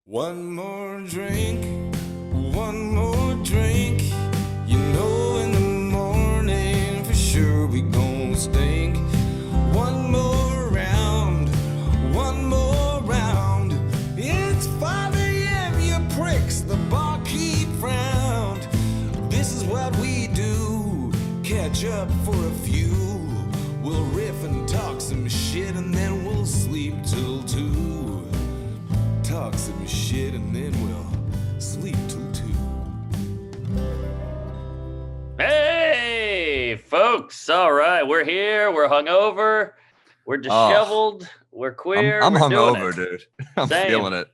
One more drink, one more drink. You know in the morning for sure we gon' stink. One more round, one more round. It's 5 a.m., you pricks, the barkeep frowned. This is what we do, catch up for a few. We'll riff and talk some shit and then we'll sleep till 2. Talk some shit and then we'll sleep till 2. Hey, folks. All right. We're here. We're hungover. We're disheveled. We're queer. I'm we're hungover, dude. I'm Same. feeling it.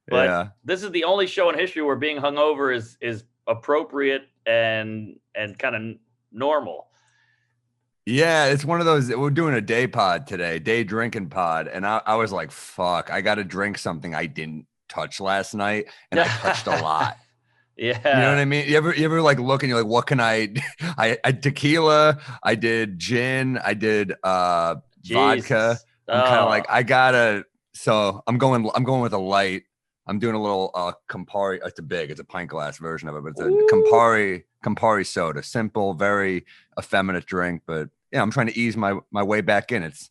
But Yeah. this is the only show in history where being hungover is appropriate and kind of normal. Yeah, it's one of those. We're doing a day pod today, day drinking pod. And I was like, fuck, I got to drink something I didn't touch last night. And I touched a lot. Yeah. You know what I mean? You ever like look and you're like, what can I I tequila, I did gin, I did vodka. I'm kind of like, I gotta, so I'm going with a light. I'm doing a little Campari. It's a pint glass version of it, but it's a Campari soda. Simple, very effeminate drink, but yeah, I'm trying to ease my way back in. It's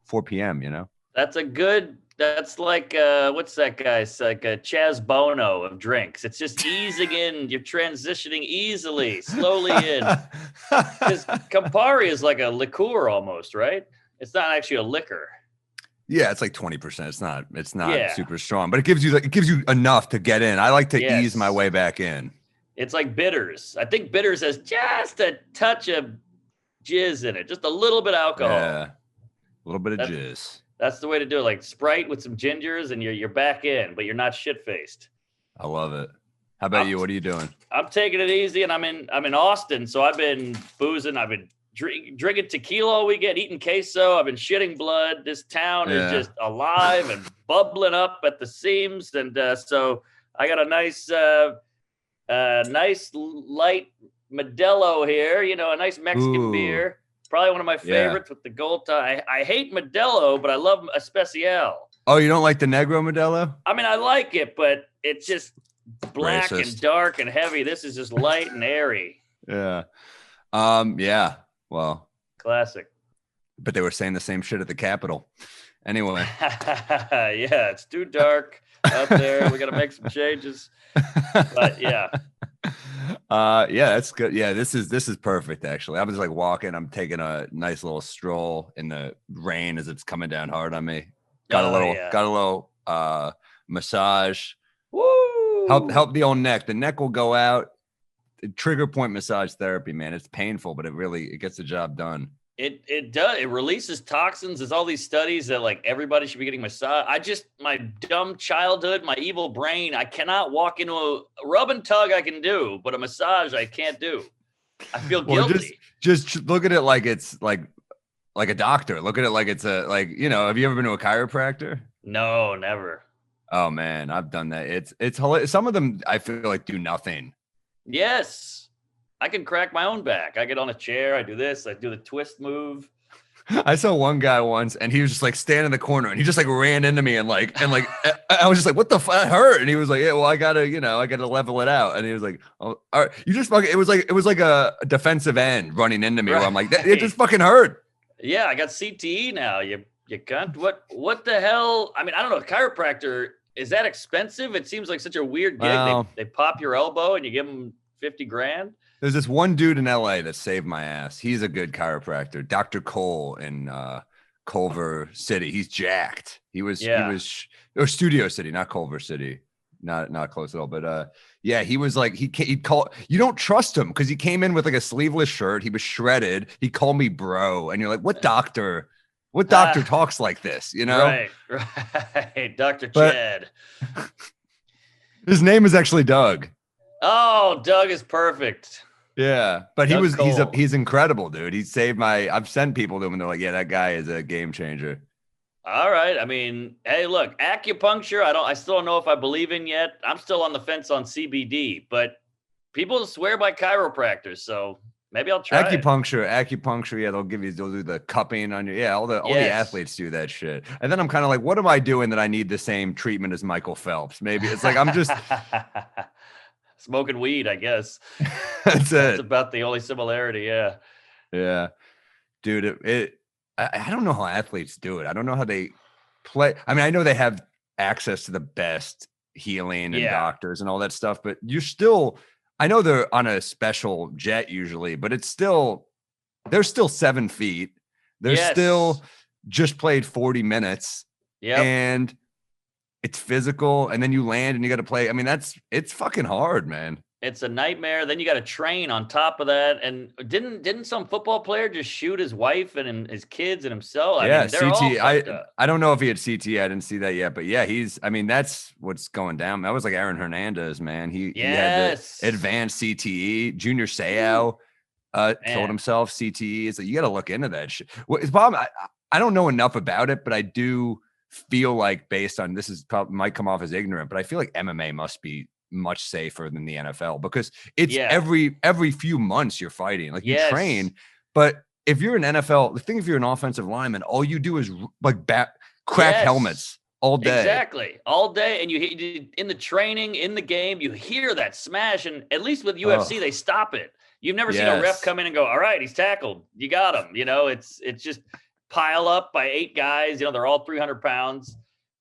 4 p.m., you know? That's like, what's that guy? It's like a Chaz Bono of drinks. It's just easing in. You're transitioning easily, slowly in. Because Campari is like a liqueur almost, right? It's not actually a liquor. Yeah, it's like 20%. It's not super strong, but it gives you enough to get in. I like to ease my way back in. It's like bitters. I think bitters has just a touch of jizz in it, just a little bit of alcohol. Yeah, a little bit of jizz. That's the way to do it. Like Sprite with some gingers, and you're back in, but you're not shit faced. I love it. How about you? What are you doing? I'm taking it easy, and I'm in Austin, so I've been boozing. I've been drinking tequila all weekend, eating queso. I've been shitting blood. This town is just alive and bubbling up at the seams, and so I got a nice light Modelo here. You know, a nice Mexican beer. Probably one of my favorites with the gold tie. I hate Modelo, but I love Especial. Oh, you don't like the Negro Modelo? I mean, I like it, but it's just black and dark and heavy. This is just light and airy. Yeah. Yeah. Well, classic. But they were saying the same shit at the Capitol. Anyway. Yeah, it's too dark out there. We got to make some changes. But yeah. Yeah, that's good. Yeah, this is perfect actually. I was like walking, I'm taking a nice little stroll in the rain as it's coming down hard on me. Got a little massage. Woo! Help the old neck. The neck will go out. Trigger point massage therapy, man. It's painful, but it gets the job done. It does. It releases toxins. There's all these studies that like everybody should be getting massage. My dumb childhood, my evil brain, I cannot walk into a rub and tug. I can do, but a massage I can't do. I feel guilty. Just look at it like it's like a doctor. Look at it like it's have you ever been to a chiropractor? No, never. Oh man, I've done that. It's hilarious. Some of them I feel like do nothing. Yes. I can crack my own back. I get on a chair. I do this. I do the twist move. I saw one guy once, and he was just like standing in the corner, and he just like ran into me, and I was just like, "What the fuck hurt?" And he was like, "Yeah, well, I gotta level it out." And he was like, "Oh, all right, you just fucking." It was like a defensive end running into me. Right. Where I'm like, "It just fucking hurt." Yeah, I got CTE now. You cunt. What the hell? I mean, I don't know. Chiropractor, is that expensive? It seems like such a weird gig. Well, they pop your elbow and you give them $50,000. There's this one dude in LA that saved my ass. He's a good chiropractor, Dr. Cole in Culver City. He's jacked. He was Studio City, not Culver City, not close at all. But he was like he'd call. You don't trust him because he came in with like a sleeveless shirt. He was shredded. He called me bro, and you're like, what doctor? What doctor talks like this? You know, right, Dr. Chad. His name is actually Doug. Oh, Doug is perfect. Yeah, but he's incredible, dude. He saved I've sent people to him and they're like, yeah, that guy is a game changer. All right. I mean, hey, look, acupuncture, I still don't know if I believe in yet. I'm still on the fence on CBD, but people swear by chiropractors, so Maybe I'll try it. Acupuncture. Yeah, they'll do the cupping on you. Yeah, all the Yes. athletes do that shit. And then I'm kind of like, what am I doing that I need the same treatment as Michael Phelps? Maybe it's like I'm just smoking weed, I guess. That's That's it. about the only similarity. Yeah. Yeah, dude. I don't know how athletes do it. I don't know how they play. I mean, I know they have access to the best healing and doctors and all that stuff, but I know they're on a special jet usually, but they're still 7 feet. They're still just played 40 minutes. Yeah. And it's physical. And then you land and you got to play. I mean, it's fucking hard, man. It's a nightmare. Then you got to train on top of that. And didn't some football player just shoot his wife and his kids and himself? I mean, they're all fucked up. I don't know if he had CT. I didn't see that yet, but yeah, that's what's going down. That was like Aaron Hernandez, man. He had the advanced CTE. Junior Seau killed himself. CTE. It's like, you got to look into that shit. Well, it's Bob. I don't know enough about it, but I do feel like, based on this, might come off as ignorant, but I feel like MMA must be much safer than the NFL, because it's every few months you're fighting. Like, you train, but if you're an NFL, if you're an offensive lineman, all you do is like crack helmets all day. Exactly. All day. And you in the training, in the game, you hear that smash. And at least with UFC, they stop it. You've never seen a ref come in and go, all right, he's tackled. You got him. You know, it's just pile up by 8 guys. You know, they're all 300 pounds.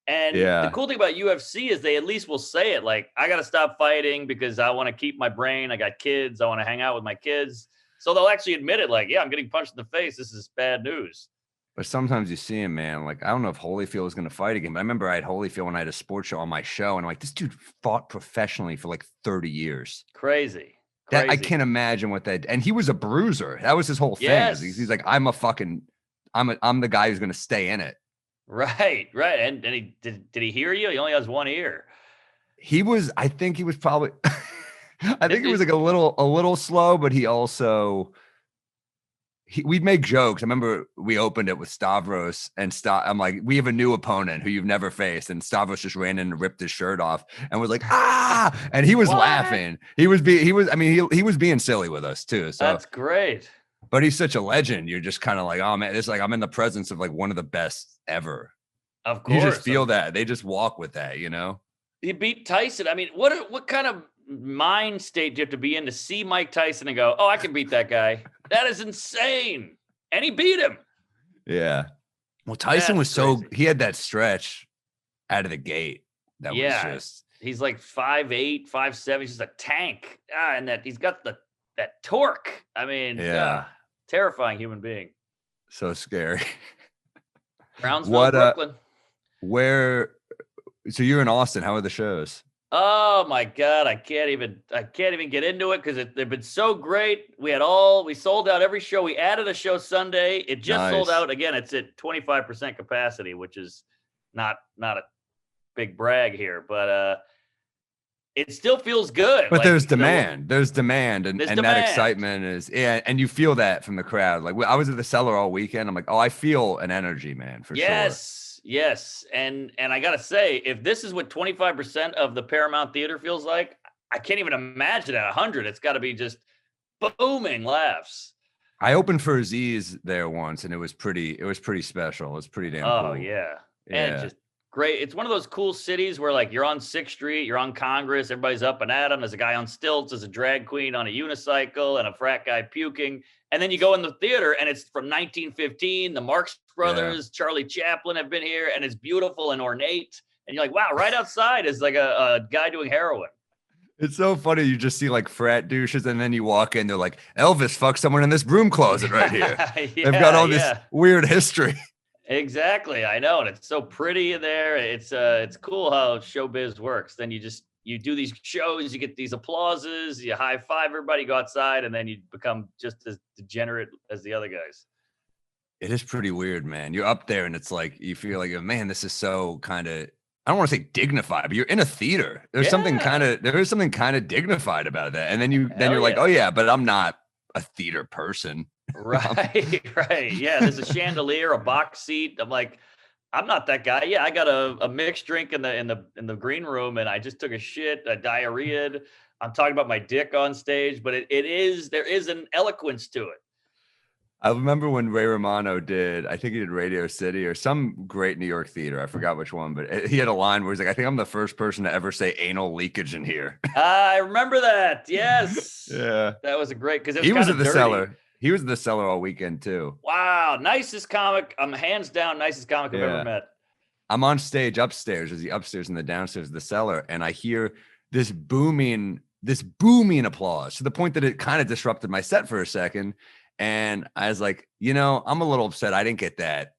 And the cool thing about UFC is they at least will say it, like, I got to stop fighting because I want to keep my brain. I got kids. I want to hang out with my kids. So they'll actually admit it, like, yeah, I'm getting punched in the face. This is bad news. But sometimes you see him, man. Like, I don't know if Holyfield was going to fight again, but I remember I had Holyfield when I had a sports show on my show, and I'm like, this dude fought professionally for like 30 years. Crazy. I can't imagine what that. And he was a bruiser. That was his whole thing. Yes. He's like, I'm the guy who's going to stay in it. Right. And he did he hear you? He only has one ear. I think he was probably I think he was like a little slow, but he also we'd make jokes. I remember we opened it with Stavros, and I'm like, we have a new opponent who you've never faced, and Stavros just ran in and ripped his shirt off and was like, ah, and he was laughing. He was being silly with us too. So that's great. But he's such a legend. You're just kind of like, oh man, it's like I'm in the presence of like one of the best ever. Of course. You just feel that. They just walk with that, you know? He beat Tyson. I mean, what kind of mind state do you have to be in to see Mike Tyson and go, oh, I can beat that guy? That is insane. And he beat him. Yeah. Well, Tyson was crazy. He had that stretch out of the gate. That was just. He's like 5'8", 5'7". He's just a tank. And that he's got that torque. I mean, terrifying human being. So scary. Brownsville, Brooklyn. So you're in Austin. How are the shows? Oh my God. I can't even get into it because they've been so great. We sold out every show. We added a show Sunday. It just sold out again. It's at 25% capacity, which is not a big brag here, but it still feels good. But like, there's demand. There's demand, and that excitement is, and you feel that from the crowd. Like, I was at the Cellar all weekend. I'm like, oh, I feel an energy, man, for sure. Yes. And I gotta say, if this is what 25% of the Paramount Theater feels like, I can't even imagine at 100. It's got to be just booming laughs. I opened for Aziz there once, and it was pretty special. It was pretty damn cool. Oh yeah. And just great. It's one of those cool cities where, like, you're on 6th Street, you're on Congress, everybody's up and at 'em. There's a guy on stilts, there's a drag queen on a unicycle, and a frat guy puking. And then you go in the theater, and it's from 1915. The Marx Brothers, Charlie Chaplin have been here, and it's beautiful and ornate. And you're like, wow, right outside is like a guy doing heroin. It's so funny. You just see like frat douches, and then you walk in, they're like, Elvis fucked someone in this broom closet right here. They've got all this weird history. Exactly. I know. And it's so pretty in there. It's cool how showbiz works. Then you do these shows, you get these applauses, you high five everybody, go outside, and then you become just as degenerate as the other guys. It is pretty weird, man. You're up there and it's like, you feel like, man, this is so kind of, I don't want to say dignified, but you're in a theater. There's something kind of dignified about that. And then you're like, oh yeah, but I'm not a theater person. Right. Yeah. There's a chandelier, a box seat. I'm like, I'm not that guy. Yeah, I got a mixed drink in the green room, and I just took a shit, I diarrheaed. I'm talking about my dick on stage, but there is an eloquence to it. I remember when Ray Romano did, I think he did Radio City or some great New York theater. I forgot which one, but he had a line where he's like, I think I'm the first person to ever say anal leakage in here. I remember that. Yes. Yeah. That was a great, because he was at the cellar. He was at the cellar all weekend too. Wow. Nicest comic. Hands down, nicest comic I've ever met. I'm on stage upstairs. There's the upstairs and the downstairs of the cellar. And I hear this booming applause to the point that it kind of disrupted my set for a second. And I was like, I'm a little upset I didn't get that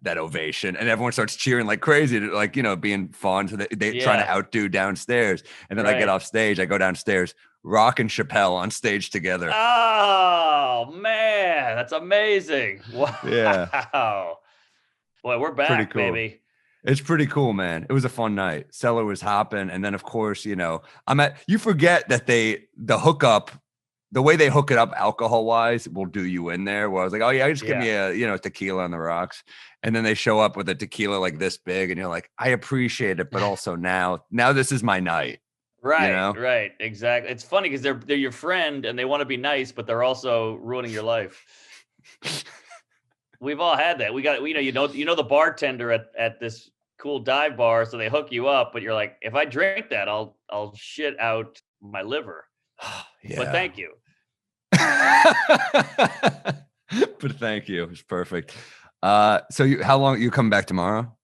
ovation. And everyone starts cheering like crazy, like, being fun. So they trying to outdo downstairs. And then I get off stage, I go downstairs, Rock and Chappelle on stage together. Oh man, that's amazing. Wow. Yeah. Boy, we're back, cool. Baby. It's pretty cool, man. It was a fun night. Cellar was hopping. And then of course, you forget that the way they hook it up alcohol wise will do you in there. Where I was like, oh yeah, just give me a tequila on the rocks. And then they show up with a tequila like this big and you're like, I appreciate it. But also now this is my night. Right. Right. Exactly. It's funny because they're your friend and they want to be nice, but they're also ruining your life. We've all had that. You know, the bartender at this cool dive bar. So they hook you up, but you're like, if I drink that, I'll shit out my liver. Yeah. But thank you. But thank you. It's perfect. So how long you come back tomorrow?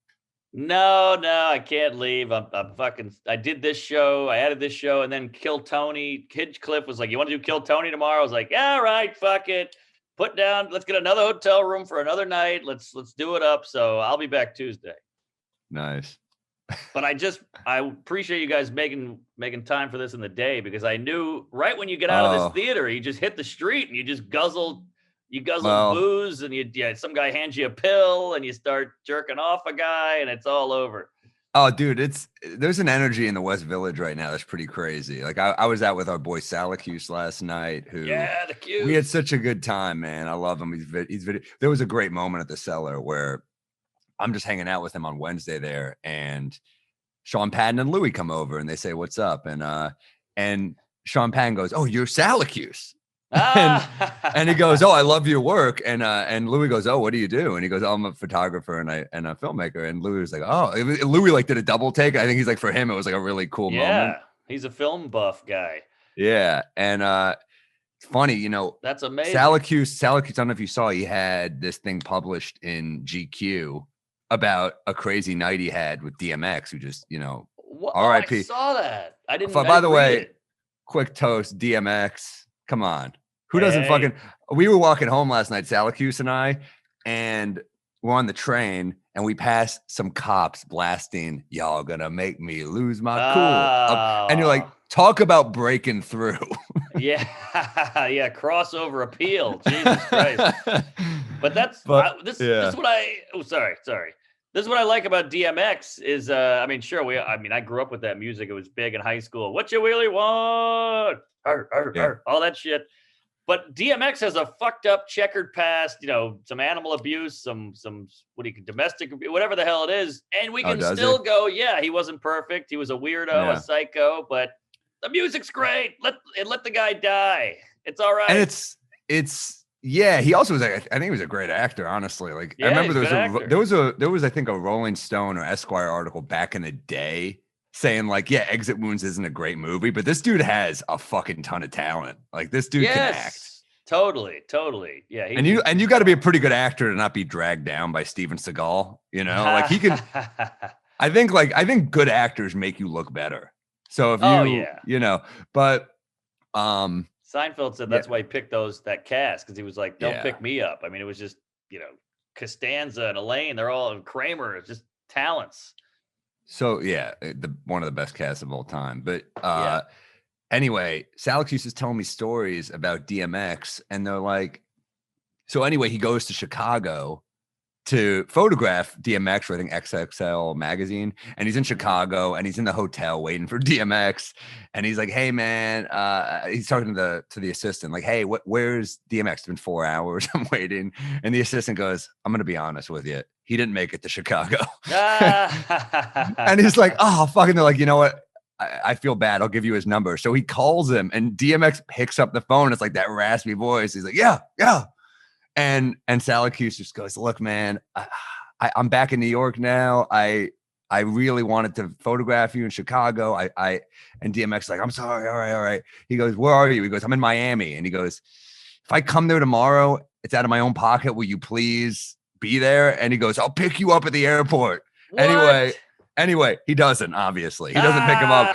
No, I can't leave. I'm fucking. I did this show. I added this show, and then Kill Tony. Hinchcliffe was like, "You want to do Kill Tony tomorrow?" I was like, "Yeah, all right, fuck it. Put down. Let's get another hotel room for another night. Let's do it up." So I'll be back Tuesday. Nice. But I appreciate you guys making time for this in the day, because I knew right when you get out of this theater, you just hit the street and you just guzzle booze, and some guy hands you a pill and you start jerking off a guy and it's all over. Oh, dude, there's an energy in the West Village right now that's pretty crazy. Like I was out with our boy Salacuse last night, the Q. We had such a good time, man. I love him. There was a great moment at the cellar where I'm just hanging out with him on Wednesday there, and Sean Patton and Louis come over and they say, "What's up?" And Sean Patton goes, "Oh, you're Salacuse." And he goes, "Oh, I love your work." And Louis goes, "Oh, what do you do?" And he goes, "Oh, I'm a photographer and a filmmaker." And Louis was like, "Oh," Louis like did a double take. I think he's like, for him, it was like a really cool moment. Yeah, he's a film buff guy. Yeah, and it's funny, that's amazing. Salacuse. I don't know if you saw, he had this thing published in GQ about a crazy night he had with DMX, who just, R.I.P. I saw that. I didn't. By the way, quick toast, DMX. Come on. Who doesn't fucking... We were walking home last night, Salacuse and I, and we're on the train, and we passed some cops blasting, "Y'all gonna make me lose my cool." And you're like, talk about breaking through. Yeah. Crossover appeal. Jesus Christ. But this is what sorry. This is what I like about DMX is, I grew up with that music. It was big in high school. What you really want? All that shit. But DMX has a fucked up checkered past, some animal abuse, some domestic abuse, whatever the hell it is. And we can still go, yeah, he wasn't perfect. He was a weirdo, a psycho, but the music's great. Let the guy die. It's all right. And he also was, I think he was a great actor, honestly. Like, I remember there was I think a Rolling Stone or Esquire article back in the day saying like, yeah, Exit Wounds isn't a great movie, but this dude has a fucking ton of talent. Like, this dude can act. Totally. Yeah. And you got to be a pretty good actor to not be dragged down by Steven Seagal, like he can. I think good actors make you look better. So if but Seinfeld said that's why he picked that cast, because he was like, don't pick me up. I mean, it was just, Costanza and Elaine, they're all, and Kramer, just talents. So yeah, one of the best casts of all time. But anyway, Salacuse is telling me stories about DMX, and they're like, so anyway, he goes to Chicago to photograph DMX for I think XXL magazine, and he's in Chicago and he's in the hotel waiting for DMX, and he's like, "Hey man," he's talking to the assistant, like, "Hey, where's DMX? It's been 4 hours. I'm waiting." And the assistant goes, "I'm gonna be honest with you. He didn't make it to Chicago." And he's like, "Oh, fucking." They're like, "You know what? I feel bad. I'll give you his number." So he calls him, and DMX picks up the phone. It's like that raspy voice. He's like, "Yeah, yeah." And Salakis just goes, "Look, man, I'm back in New York now. I really wanted to photograph you in Chicago. And DMX is like, "I'm sorry. All right. He goes, "Where are you?" He goes, "I'm in Miami." And he goes, "If I come there tomorrow, it's out of my own pocket. Will you please be there?" And he goes, "I'll pick you up at the airport." What? Anyway, he doesn't, obviously. He doesn't pick him up.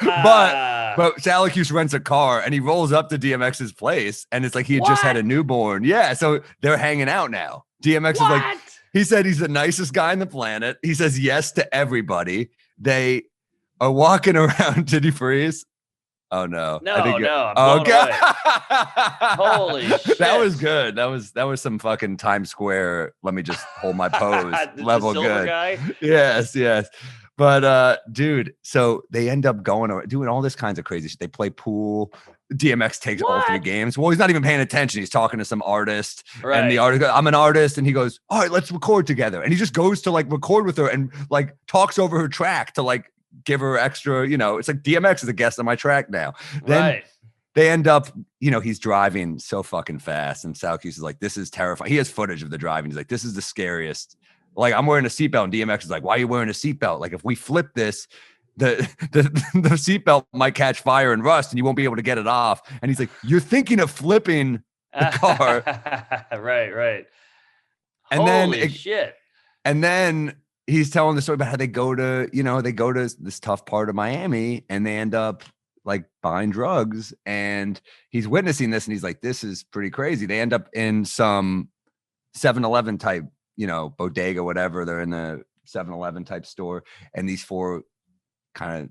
But Salakis rents a car and he rolls up to DMX's place, and it's like he had just had a newborn. Yeah, so they're hanging out now. DMX is like, he said he's the nicest guy on the planet. He says yes to everybody. They are walking around. Did he freeze? Oh no. No, I'm God. Holy shit. That was good. That was some fucking Times Square. Let me just hold my pose. Level good. Guy? Yes. But dude, so they end up doing all this kinds of crazy shit. They play pool. DMX takes all 3 games. Well, he's not even paying attention. He's talking to some artist, and the artist goes, "I'm an artist," and he goes, "All right, let's record together." And he just goes to like record with her and like talks over her track to like give her extra. It's like DMX is a guest on my track now. Then they end up, he's driving so fucking fast, and Salakis is like, "This is terrifying." He has footage of the driving. He's like, "This is the scariest." Like, I'm wearing a seatbelt, and DMX is like, "Why are you wearing a seatbelt? Like, if we flip this, the seatbelt might catch fire and rust, and you won't be able to get it off." And he's like, "You're thinking of flipping the car." Right. And Holy shit. And then he's telling the story about how they go to this tough part of Miami, and they end up like buying drugs, and he's witnessing this, and he's like, "This is pretty crazy." They end up in some 7-Eleven type, bodega, whatever. They're in the 7-Eleven type store, and these 4 kind of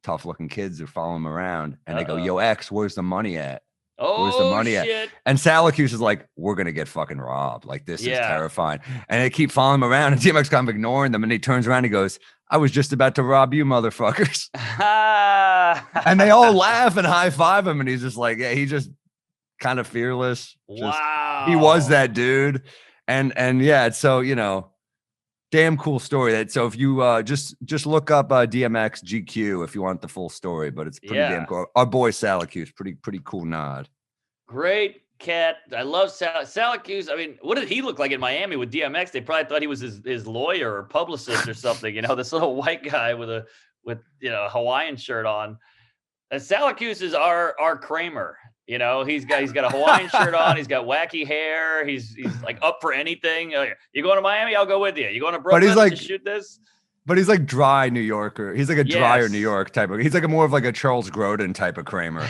tough looking kids are following him around, and they go, "Yo, X, where's the money at? Where's the money at?" And Salakis is like, "We're gonna get fucking robbed. Like, this is terrifying." And they keep following him around, and DMX kind of ignoring them, and he turns around and he goes, "I was just about to rob you, motherfuckers." And they all laugh and high five him, and he's just like, yeah, he just kind of fearless. Wow. He was that dude. And yeah, so damn cool story. So if you just look up DMX GQ if you want the full story, but it's pretty damn cool. Our boy Salakis, pretty cool nod. Great cat. I love Salakis. I mean, what did he look like in Miami with DMX? They probably thought he was his lawyer or publicist or something. This little white guy with a Hawaiian shirt on. And Salakis is our Kramer. He's got a Hawaiian shirt on. He's got wacky hair. He's like up for anything. You going to Miami? I'll go with you. You going to Brooklyn to shoot this? But he's like dry New Yorker. He's like a drier New York type of. He's like more of like a Charles Grodin type of Kramer.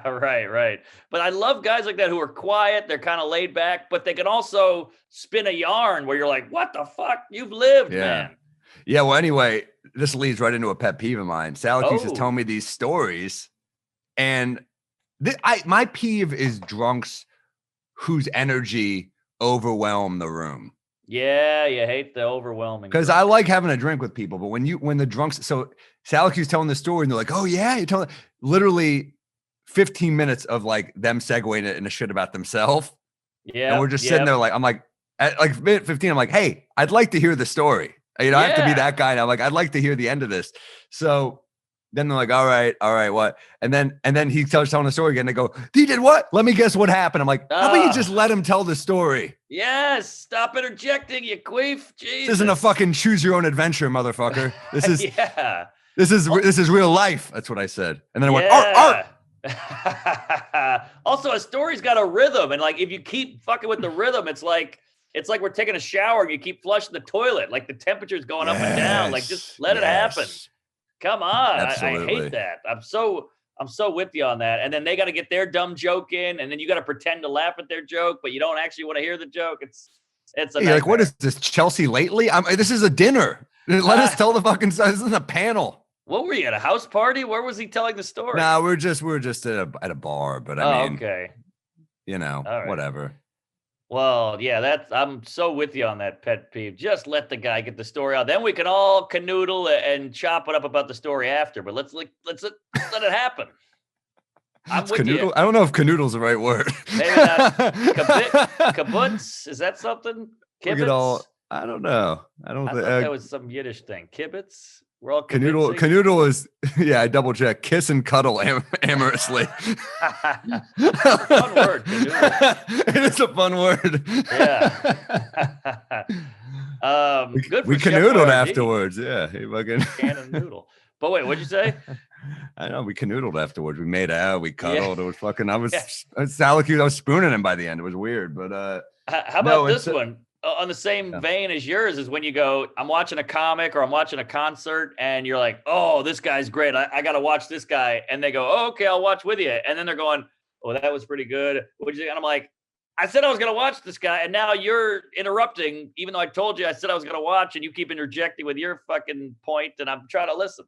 Right. But I love guys like that who are quiet. They're kind of laid back, but they can also spin a yarn where you're like, "What the fuck? You've lived, man." Yeah. Well, anyway, this leads right into a pet peeve of mine. Salakis has told me these stories, and my peeve is drunks whose energy overwhelm the room. Yeah, you hate the overwhelming. Because I like having a drink with people, but when the drunks, so Salakis telling the story, and they're like, "Oh yeah," you're telling literally 15 minutes of like them segueing it into shit about themselves. Yeah, and we're just sitting there like, I'm like, at like minute 15, I'm like, "Hey, I'd like to hear the story." I have to be that guy now. Like, I'd like to hear the end of this. So then they're like, all right, what? And then he starts telling the story again. They go, "He did what? Let me guess what happened." I'm like, how about you just let him tell the story? Yes, stop interjecting, you queef. Jesus. This isn't a fucking choose your own adventure, motherfucker. This is this is real life. That's what I said. And then I went, art. Also, a story's got a rhythm, and like if you keep fucking with the rhythm, it's like we're taking a shower and you keep flushing the toilet. Like the temperature's going up and down. Like just let it happen. Come on. I hate that. I'm so with you on that. And then they got to get their dumb joke in, and then you got to pretend to laugh at their joke, but you don't actually want to hear the joke. It's you're like, what is this, Chelsea lately? This is a dinner. Let us tell the fucking story. This isn't a panel. What were you at a house party? Where was he telling the story? No, we're just at a bar, but I mean, okay. Whatever. Well, yeah, I'm so with you on that pet peeve. Just let the guy get the story out. Then we can all canoodle and chop it up about the story after. But let's let it happen. I'm It's with you. canoodle. I don't know if canoodle's the right word. Maybe not. Kibbutz? Is that something? Look at all. Kibbutz? I don't know. I don't I think thought that was some Yiddish thing. Kibbutz? We're all canoodle. kibitzing? Canoodle is I double check. Kiss and cuddle amorously. It's a fun word. Canoodle. It is a fun word. Yeah. Good for we Chef canoodled Boyardee. afterwards. Yeah, he fucking Can and noodle. But wait, what'd you say? I know we canoodled afterwards. We made out. We cuddled. Yeah. It was fucking. I was Yeah. Salacuse. I was spooning him by the end. It was weird, but How about no, this it's one? On the same Yeah. vein as yours is when you go, I'm watching a comic or I'm watching a concert and you're like, oh, this guy's great. I got to watch this guy. And they go, oh, okay, I'll watch with you. And then they're going, oh, that was pretty good. What'd you think? And I'm like, I said I was going to watch this guy. And now you're interrupting, even though I told you I said I was going to watch and you keep interjecting with your fucking point and I'm trying to listen.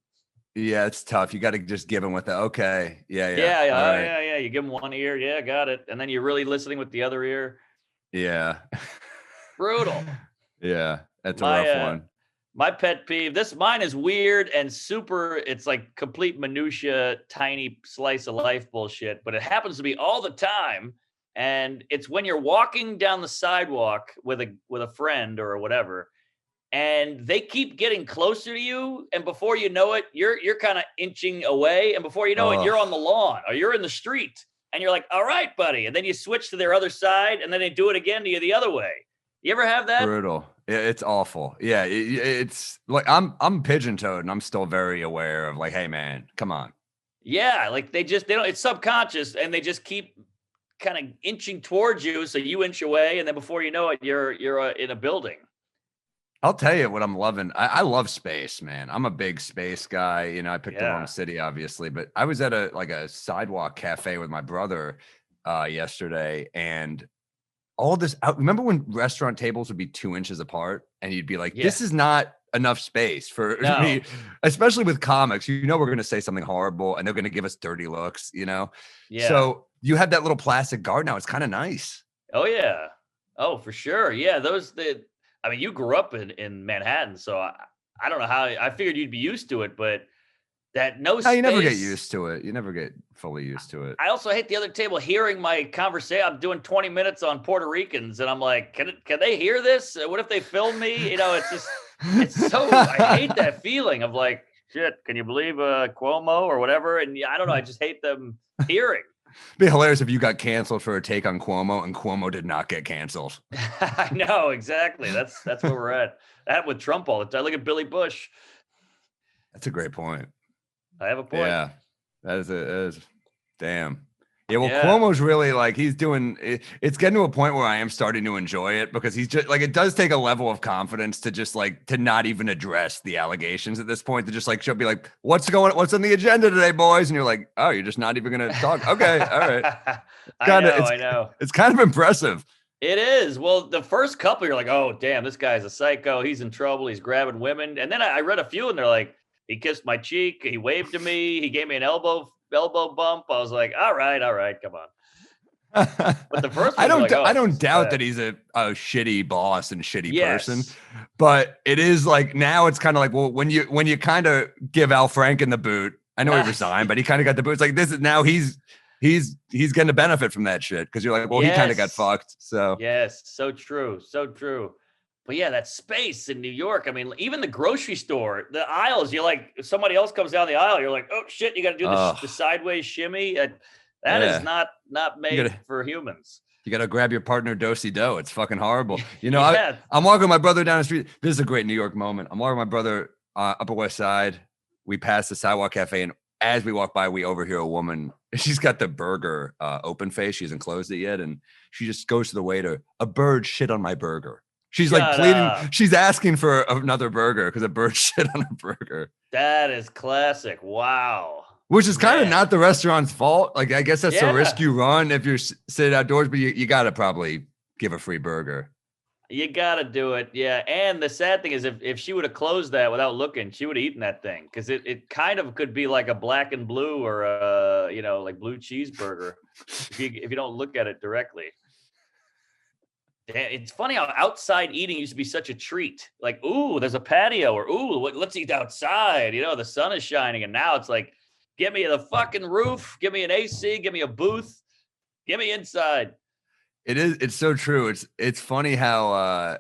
yeah, it's tough. You got to just give him with the okay. Yeah. Yeah. All right. Yeah. You give them one ear. Yeah, got it. And then you're really listening with the other ear. Yeah. Brutal. Yeah. That's a rough one. My pet peeve, mine is weird and super, it's like complete minutia, tiny slice of life bullshit, but it happens to be all the time. And it's when you're walking down the sidewalk with a friend or whatever, and they keep getting closer to you. And before you know it, you're kind of inching away. And before you know it, you're on the lawn or you're in the street and you're like, all right, buddy. And then you switch to their other side and then they do it again to you the other way. You ever have that? Brutal. Yeah, it's awful. Yeah, it's like I'm pigeon-toed and I'm still very aware of like, hey man, come on. Yeah, like they don't. It's subconscious, and they just keep kind of inching towards you, so you inch away, and then before you know it, you're in a building. I'll tell you what I'm loving. I love space, man. I'm a big space guy. You know, I picked the wrong city, obviously, but I was at a sidewalk cafe with my brother yesterday, and all this. Remember when restaurant tables would be 2 inches apart, and you'd be like, "This is not enough space for me," especially with comics. You know, we're going to say something horrible, and they're going to give us dirty looks. You know, so you have that little plastic guard now. It's kind of nice. Oh yeah, oh for sure. Yeah, I mean, you grew up in Manhattan, so I don't know how. I figured you'd be used to it, but that space. You never get used to it. You never get fully used to it. I also hate the other table hearing my conversation. I'm doing 20 minutes on Puerto Ricans, and I'm like, can they hear this? What if they film me? You know, it's just, it's so, I hate that feeling of like, shit, can you believe Cuomo or whatever? And I don't know, I just hate them hearing. It'd be hilarious if you got canceled for a take on Cuomo and Cuomo did not get canceled. I know, exactly. That's where we're at. That with Trump all the time. Look at Billy Bush. That's a great point. I have a point. Yeah, that is damn. Yeah, well, Cuomo's really like he's doing. It's getting to a point where I am starting to enjoy it because he's just like it does take a level of confidence to just like to not even address the allegations at this point. To just like she'll be like, "What's on the agenda today, boys?" And you're like, "Oh, you're just not even gonna talk." Okay, all right. I know. It's kind of impressive. It is. Well, the first couple, you're like, "Oh, damn, this guy's a psycho. He's in trouble. He's grabbing women." And then I read a few, and they're like, "He kissed my cheek. He waved to me. He gave me an elbow bump." I was like, all right, come on. But the first one, I don't doubt that he's a shitty boss and shitty person, but it is like now it's kind of like, well, when you kind of give Al Franken the boot, I know he resigned, but he kind of got the boot. It's like this is now he's getting a benefit from that shit because you're like, well, he kind of got fucked. So yes, so true. But yeah, that space in New York. I mean, even the grocery store, the aisles, you're like, if somebody else comes down the aisle, you're like, oh shit, you got to do the sideways shimmy. That is not made for humans. You got to grab your partner do-si-do. It's fucking horrible. You know, I'm walking my brother down the street. This is a great New York moment. I'm walking my brother Upper West Side. We pass the Sidewalk Cafe, and as we walk by, we overhear a woman. She's got the burger open face. She hasn't closed it yet, and she just goes to the waiter. A bird shit on my burger. She's like pleading. She's asking for another burger because a bird shit on her burger. That is classic. Wow. Which is kind of not the restaurant's fault. Like, I guess that's the risk you run if you're sitting outdoors, but you got to probably give a free burger. You got to do it. Yeah. And the sad thing is if she would have closed that without looking, she would have eaten that thing because it kind of could be like a black and blue or like blue cheeseburger if you don't look at it directly. It's funny how outside eating used to be such a treat. Like, ooh, there's a patio, or ooh, let's eat outside. You know, the sun is shining, and now it's like, give me the fucking roof, give me an AC, give me a booth, give me inside. It is. It's so true. It's funny how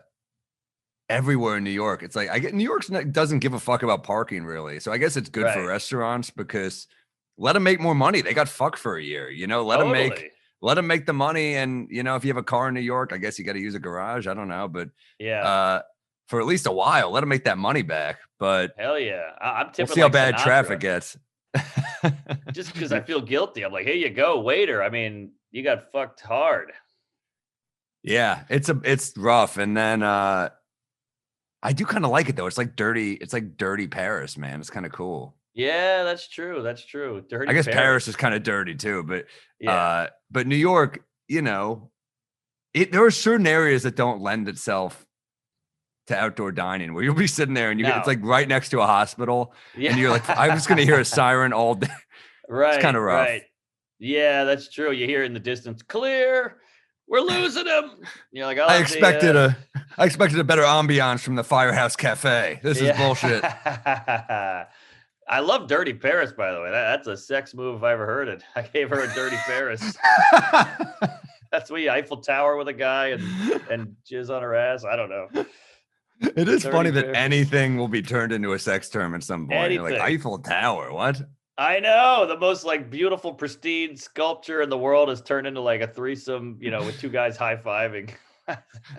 everywhere in New York, it's like New York doesn't give a fuck about parking really. So I guess it's good for restaurants because let them make more money. They got fucked for a year. You know, let them make the money. And you know, if you have a car in New York, I guess you got to use a garage. I don't know, but for at least a while, let them make that money back. But hell yeah, I'm tipping. We'll see how bad traffic gets. Just because I feel guilty, I'm like, here you go, waiter. I mean, you got fucked hard. Yeah, it's rough. And then I do kind of like it though. It's like dirty Paris, man. It's kind of cool. Yeah, that's true. That's true. Dirty. I guess Paris is kind of dirty too, but New York, you know, there are certain areas that don't lend itself to outdoor dining where you'll be sitting there and it's like right next to a hospital and you're like, I'm just going to hear a siren all day. Right. It's kind of rough. Right. Yeah, that's true. You hear it in the distance, clear. We're losing him. You're like, I expected a better ambiance from the Firehouse Cafe. This is bullshit. I love Dirty Paris, by the way. That's a sex move if I ever heard it. I gave her a Dirty Paris. That's where you Eiffel Tower with a guy and jizz on her ass. I don't know. It is funny that anything will be turned into a sex term at some point. Anything. You're like, Eiffel Tower, what? I know. The most like beautiful, pristine sculpture in the world has turned into like a threesome, you know, with two guys high-fiving.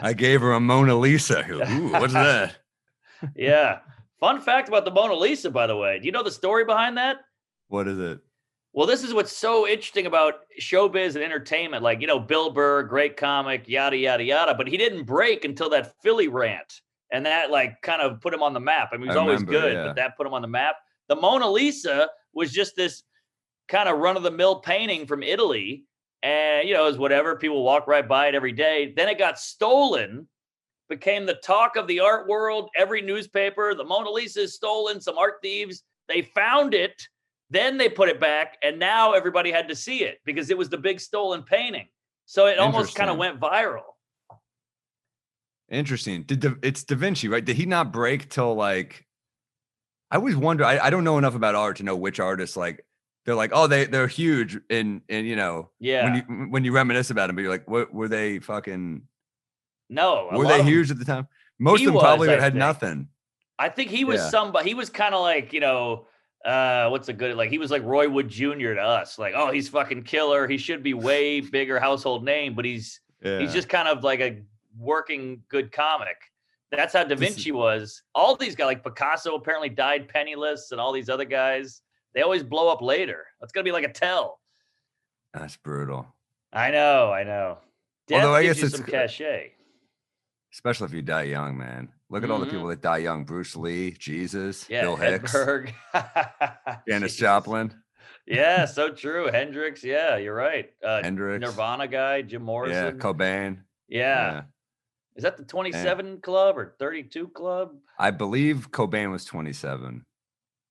I gave her a Mona Lisa. Ooh, what's that? Yeah. Fun fact about the Mona Lisa, by the way. Do you know the story behind that? What is it? Well, this is what's so interesting about showbiz and entertainment. Like, you know, Bill Burr, great comic, yada, yada, yada. But he didn't break until that Philly rant. And that like kind of put him on the map. I mean, he was always good, but that put him on the map. The Mona Lisa was just this kind of run-of-the-mill painting from Italy. And, you know, it was whatever. People walk right by it every day. Then it got stolen, became the talk of the art world. Every newspaper, the Mona Lisa is stolen, some art thieves. They found it. Then they put it back. And now everybody had to see it because it was the big stolen painting. So it almost kind of went viral. Interesting. It's Da Vinci, right? Did he not break till like, I always wonder, I don't know enough about art to know which artists like, they're like, oh, they're huge in you know, when you reminisce about them, but you're like, what were they fucking? No. Were they huge at the time? Most of them probably had nothing. I think he was somebody, he was kind of like, you know, what's a good, like he was like Roy Wood Jr. to us. Like, oh, he's fucking killer. He should be way bigger household name, but he's just kind of like a working good comic. That's how Da Vinci was. All these guys, like Picasso, apparently died penniless, and all these other guys, they always blow up later. It's gonna be like a tell. That's brutal. I know. Death Although I gives guess you it's some cachet, especially if you die young, man. Look at all the people that die young: Bruce Lee, Jesus, Bill Hicks, Janis Joplin. Yeah, so true. Hendrix. Yeah, you're right. Hendrix, Nirvana guy, Jim Morrison. Yeah, Cobain. Yeah. Is that the 27 club or 32 club? I believe Cobain was 27.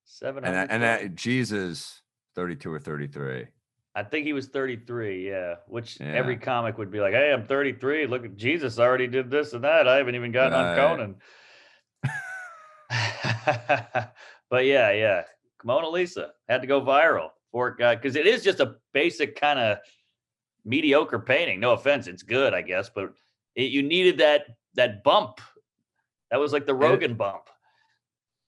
700. And that Jesus 32 or 33. I think he was 33. Yeah, which every comic would be like, "Hey, I'm 33. Look at Jesus. Already did this and that. I haven't even gotten on Conan." But yeah, Mona Lisa had to go viral for it, because it is just a basic kind of mediocre painting. No offense, it's good, I guess, but you needed that bump. That was like the Rogan bump.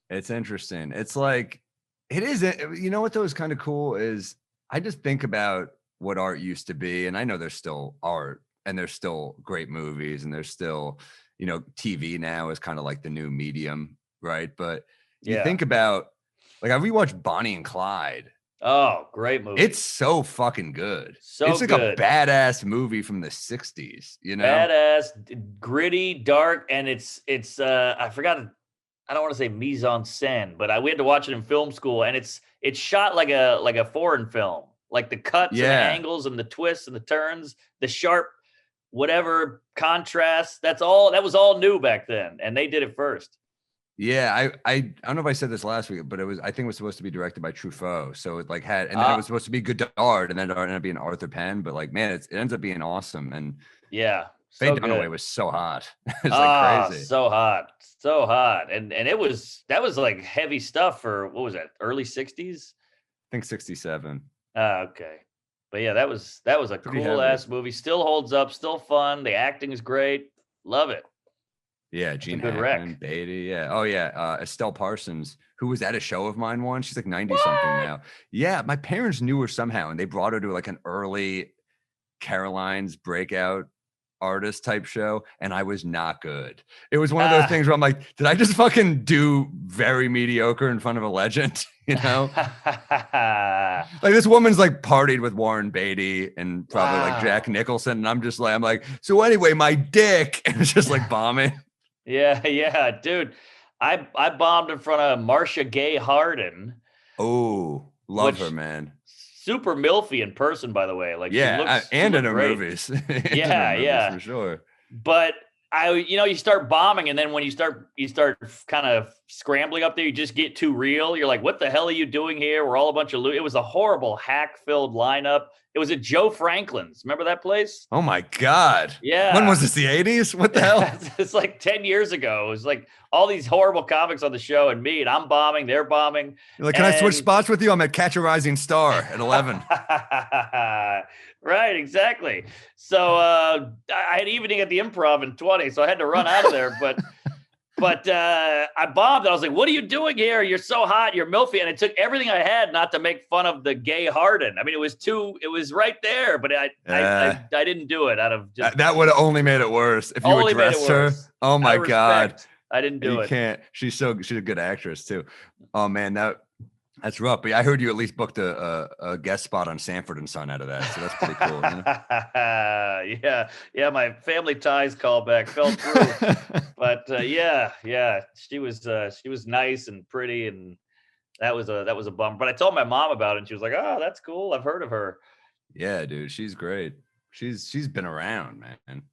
It's interesting. It's like, it is, you know what though is kind of cool is I just think about what art used to be, and I know there's still art and there's still great movies and there's still, you know, TV now is kind of like the new medium, right? But you think about, like, I rewatched Bonnie and Clyde. Oh, great movie. It's so fucking good. It's like a badass movie from the 60s, you know? Badass, gritty, dark, and it's I forgot, I don't want to say mise en scène, but we had to watch it in film school, and it's shot like a foreign film. Like the cuts and the angles and the twists and the turns, the sharp whatever contrast, that was all new back then, and they did it first. Yeah, I don't know if I said this last week, but I think it was supposed to be directed by Truffaut. So it like had, and then it was supposed to be Godard, and then it ended up being Arthur Penn. But like, man, it ends up being awesome. And Faye So Dunaway good. was so hot. It's like crazy. So hot. So hot. And that was like heavy stuff for what was that? Early 60s? I think 67. Okay. But yeah, that was a Pretty cool heavy. ass movie. Still holds up, still fun. The acting is great. Love it. Yeah, That's a Gene good Hackman, rec. Beatty. Yeah. Oh yeah. Estelle Parsons, who was at a show of mine once. She's like 90 something What? now. Yeah, my parents knew her somehow, and they brought her to like an early Caroline's breakout artist type show, and I was not good. It was one of those Ah. things where I'm like, did I just fucking do very mediocre in front of a legend? You know, like this woman's like partied with Warren Beatty and probably like Jack Wow. Nicholson, and I'm like, so anyway, my dick, and it's just like bombing. Yeah, dude. I bombed in front of Marcia Gay Harden, Oh, love her, which man. super milfy in person, by the way. Like she And in looked her great. movies. And in her Yeah, movies yeah. for sure. But you start bombing, and then when you start kind of scrambling up there, you just get too real. You're like, what the hell are you doing here? We're all a bunch of it was a horrible hack-filled lineup. It was at Joe Franklin's. Remember that place? Oh my God. Yeah. When was this? The 80s? What the hell? It's like 10 years ago. It was like all these horrible comics on the show and me, and I'm bombing, they're bombing. You're like, can I switch And- spots with you? I'm at Catch a Rising Star at 11. Right, exactly. So I had evening at the Improv in 20, so I had to run out of there. But I bombed. And I was like, "What are you doing here? You're so hot. You're milfy." And it took everything I had not to make fun of the gay Harden. I mean, it was right there, but I didn't do it out of just That would have only made it worse if you only made it addressed her. worse. Oh my Out of God. respect, I didn't do You it. can't. She's a good actress too. Oh man, that's rough. But I heard you at least booked a guest spot on Sanford and Son out of that, so that's pretty cool. You know? Yeah. My family ties callback fell through, but yeah. She was nice and pretty, and that was a bummer. But I told my mom about it, and she was like, "Oh, that's cool. I've heard of her." Yeah, dude, she's great. She's been around, man.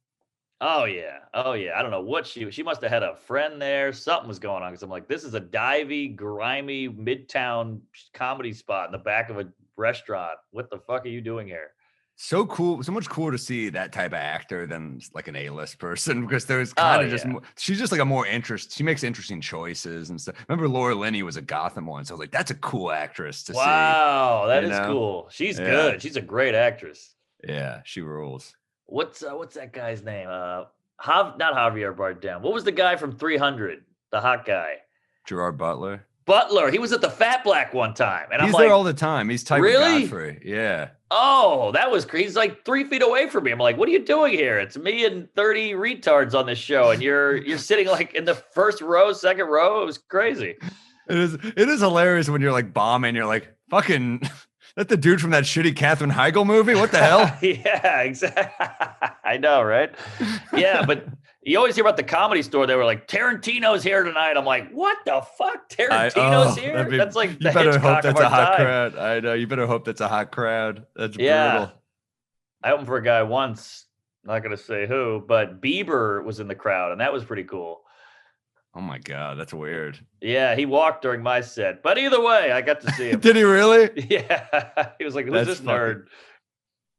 Oh yeah. I don't know what she must have had a friend there. Something was going on, because I'm like, this is a divey, grimy midtown comedy spot in the back of a restaurant. What the fuck are you doing here? So cool, so much cooler to see that type of actor than like an A-list person, because there's kind of just she's just like a more she makes interesting choices and stuff. Remember Laura Linney was a Gotham one, so I was like, that's a cool actress to see. Wow, that is cool. She's good. She's a great actress. Yeah, she rules. What's that guy's name? Not Javier Bardem. What was the guy from 300? The hot guy. Gerard Butler. Butler. He was at the Fat Black one time, and he's I'm there like, all the time. He's type really? of Godfrey. Yeah. Oh, that was crazy. He's like 3 feet away from me. I'm like, what are you doing here? It's me and 30 retards on this show, and you're sitting like in the first row, second row. It was crazy. It is hilarious when you're like bombing. You're like, fucking, that the dude from that shitty Katherine Heigl movie? What the hell? Yeah, exactly. I know, right? Yeah, but you always hear about the Comedy Store. They were like, Tarantino's here tonight. I'm like, what the fuck? Tarantino's here? That's like the you better hope Hitchcock that's of a our hot time. crowd. I know. You better hope that's a hot crowd. That's Yeah. brutal. I opened for a guy once. Not going to say who, but Bieber was in the crowd, and that was pretty cool. Oh my God, that's weird. Yeah, he walked during my set. But either way, I got to see him. Did he really? Yeah. He was like, who's this nerd?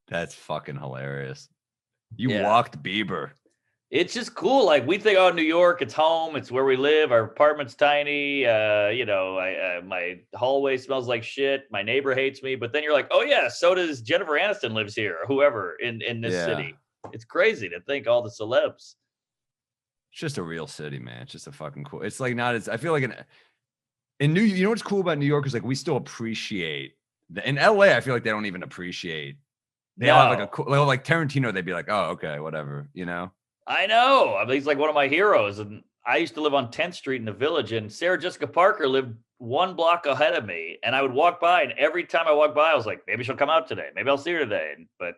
That's fucking hilarious. You Yeah. walked Bieber. It's just cool. Like, we think, oh, New York, it's home. It's where we live. Our apartment's tiny. My hallway smells like shit. My neighbor hates me. But then you're like, oh yeah, so does Jennifer Aniston lives here, or whoever in this city. It's crazy to think all the celebs. It's just a real city, man. It's just a fucking cool. It's like not as I feel like in New. You know what's cool about New York is like we still appreciate. In LA, I feel like they don't even appreciate. They all have like a cool, like Tarantino. They'd be like, oh, okay, whatever, you know. I know. I mean, he's like one of my heroes. And I used to live on 10th Street in the Village, and Sarah Jessica Parker lived 1 block ahead of me. And I would walk by, and every time I walked by, I was like, maybe she'll come out today. Maybe I'll see her today. But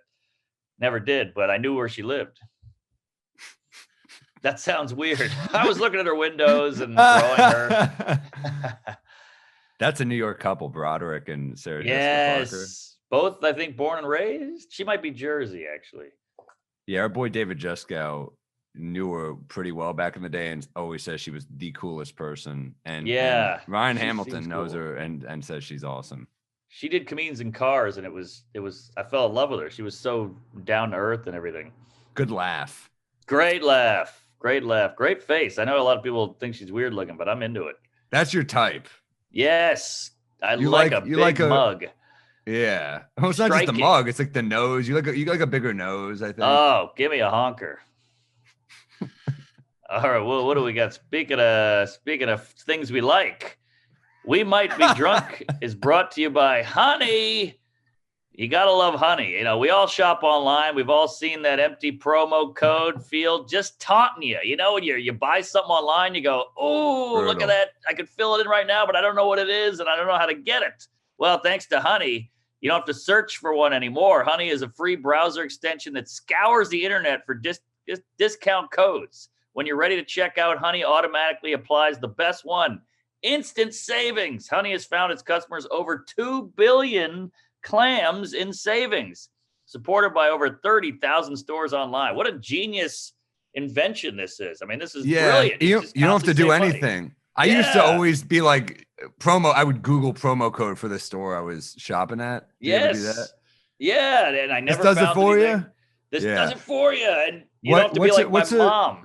never did. But I knew where she lived. That sounds weird. I was looking at her windows and drawing her. That's a New York couple, Broderick and Sarah Jessica Parker. Both, I think, born and raised. She might be Jersey, actually. Yeah, our boy David Juskow knew her pretty well back in the day and always says she was the coolest person. And Ryan Hamilton knows her and says she's awesome. She did Comedians in Cars, and it was I fell in love with her. She was so down to earth and everything. Good laugh. Great laugh. Great laugh. Great face. I know a lot of people think she's weird looking, but I'm into it. That's your type. Yes. I You like like- a you big like a- mug. Yeah. Well, it's not just the Striking. mug. It's like the nose. You like a bigger nose, I think. Oh, give me a honker. All right. Well, what do we got? Speaking of things we like, We Might Be Drunk is brought to you by Honey. You gotta love Honey. You know, we all shop online. We've all seen that empty promo code field just taunting you. You know, when you buy something online, you go, "Oh, look at Brutal. that! I could fill it in right now, but I don't know what it is, and I don't know how to get it." Well, thanks to Honey, you don't have to search for one anymore. Honey is a free browser extension that scours the internet for discount codes. When you're ready to check out, Honey automatically applies the best one: instant savings. Honey has found its customers over 2 billion clams in savings, supported by over 30,000 stores online. What a genius invention this is. I mean, this is brilliant. You just don't have to do constantly save money. anything. I used to Yeah. always be like I would Google promo code for the store I was shopping at. Do you ever do that? Yes. Yeah, and I never This does it found for anything. you? This Yeah. does it for you, and you What- don't have to be what's like a- what's my a- mom.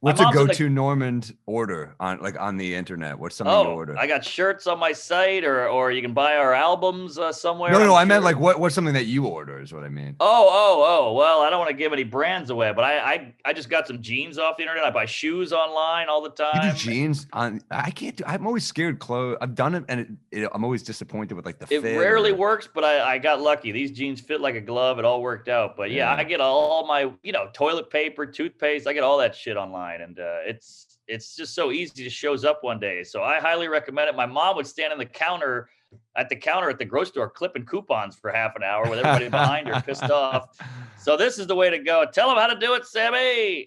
What's My a mom's in the- go-to Normand order on the internet? What's something you order? I got shirts on my site, or you can buy our albums somewhere. No, I'm I meant sure. like what's something that you order is what I mean. Oh. Well, I don't want to give any brands away, but I just got some jeans off the internet. I buy shoes online all the You time. do jeans on? I can't do. I'm always scared clothes. I've done it, and I'm always disappointed with like the It fit. rarely or- works, but I got lucky. These jeans fit like a glove. It all worked out. But yeah, Yeah. I get all my, toilet paper, toothpaste. I get all that shit online. And it's just so easy. It just shows up one day. So I highly recommend it. My mom would stand at the counter at the grocery store clipping coupons for half an hour with everybody behind her pissed off. So this is the way to go. Tell them how to do it, Sammy.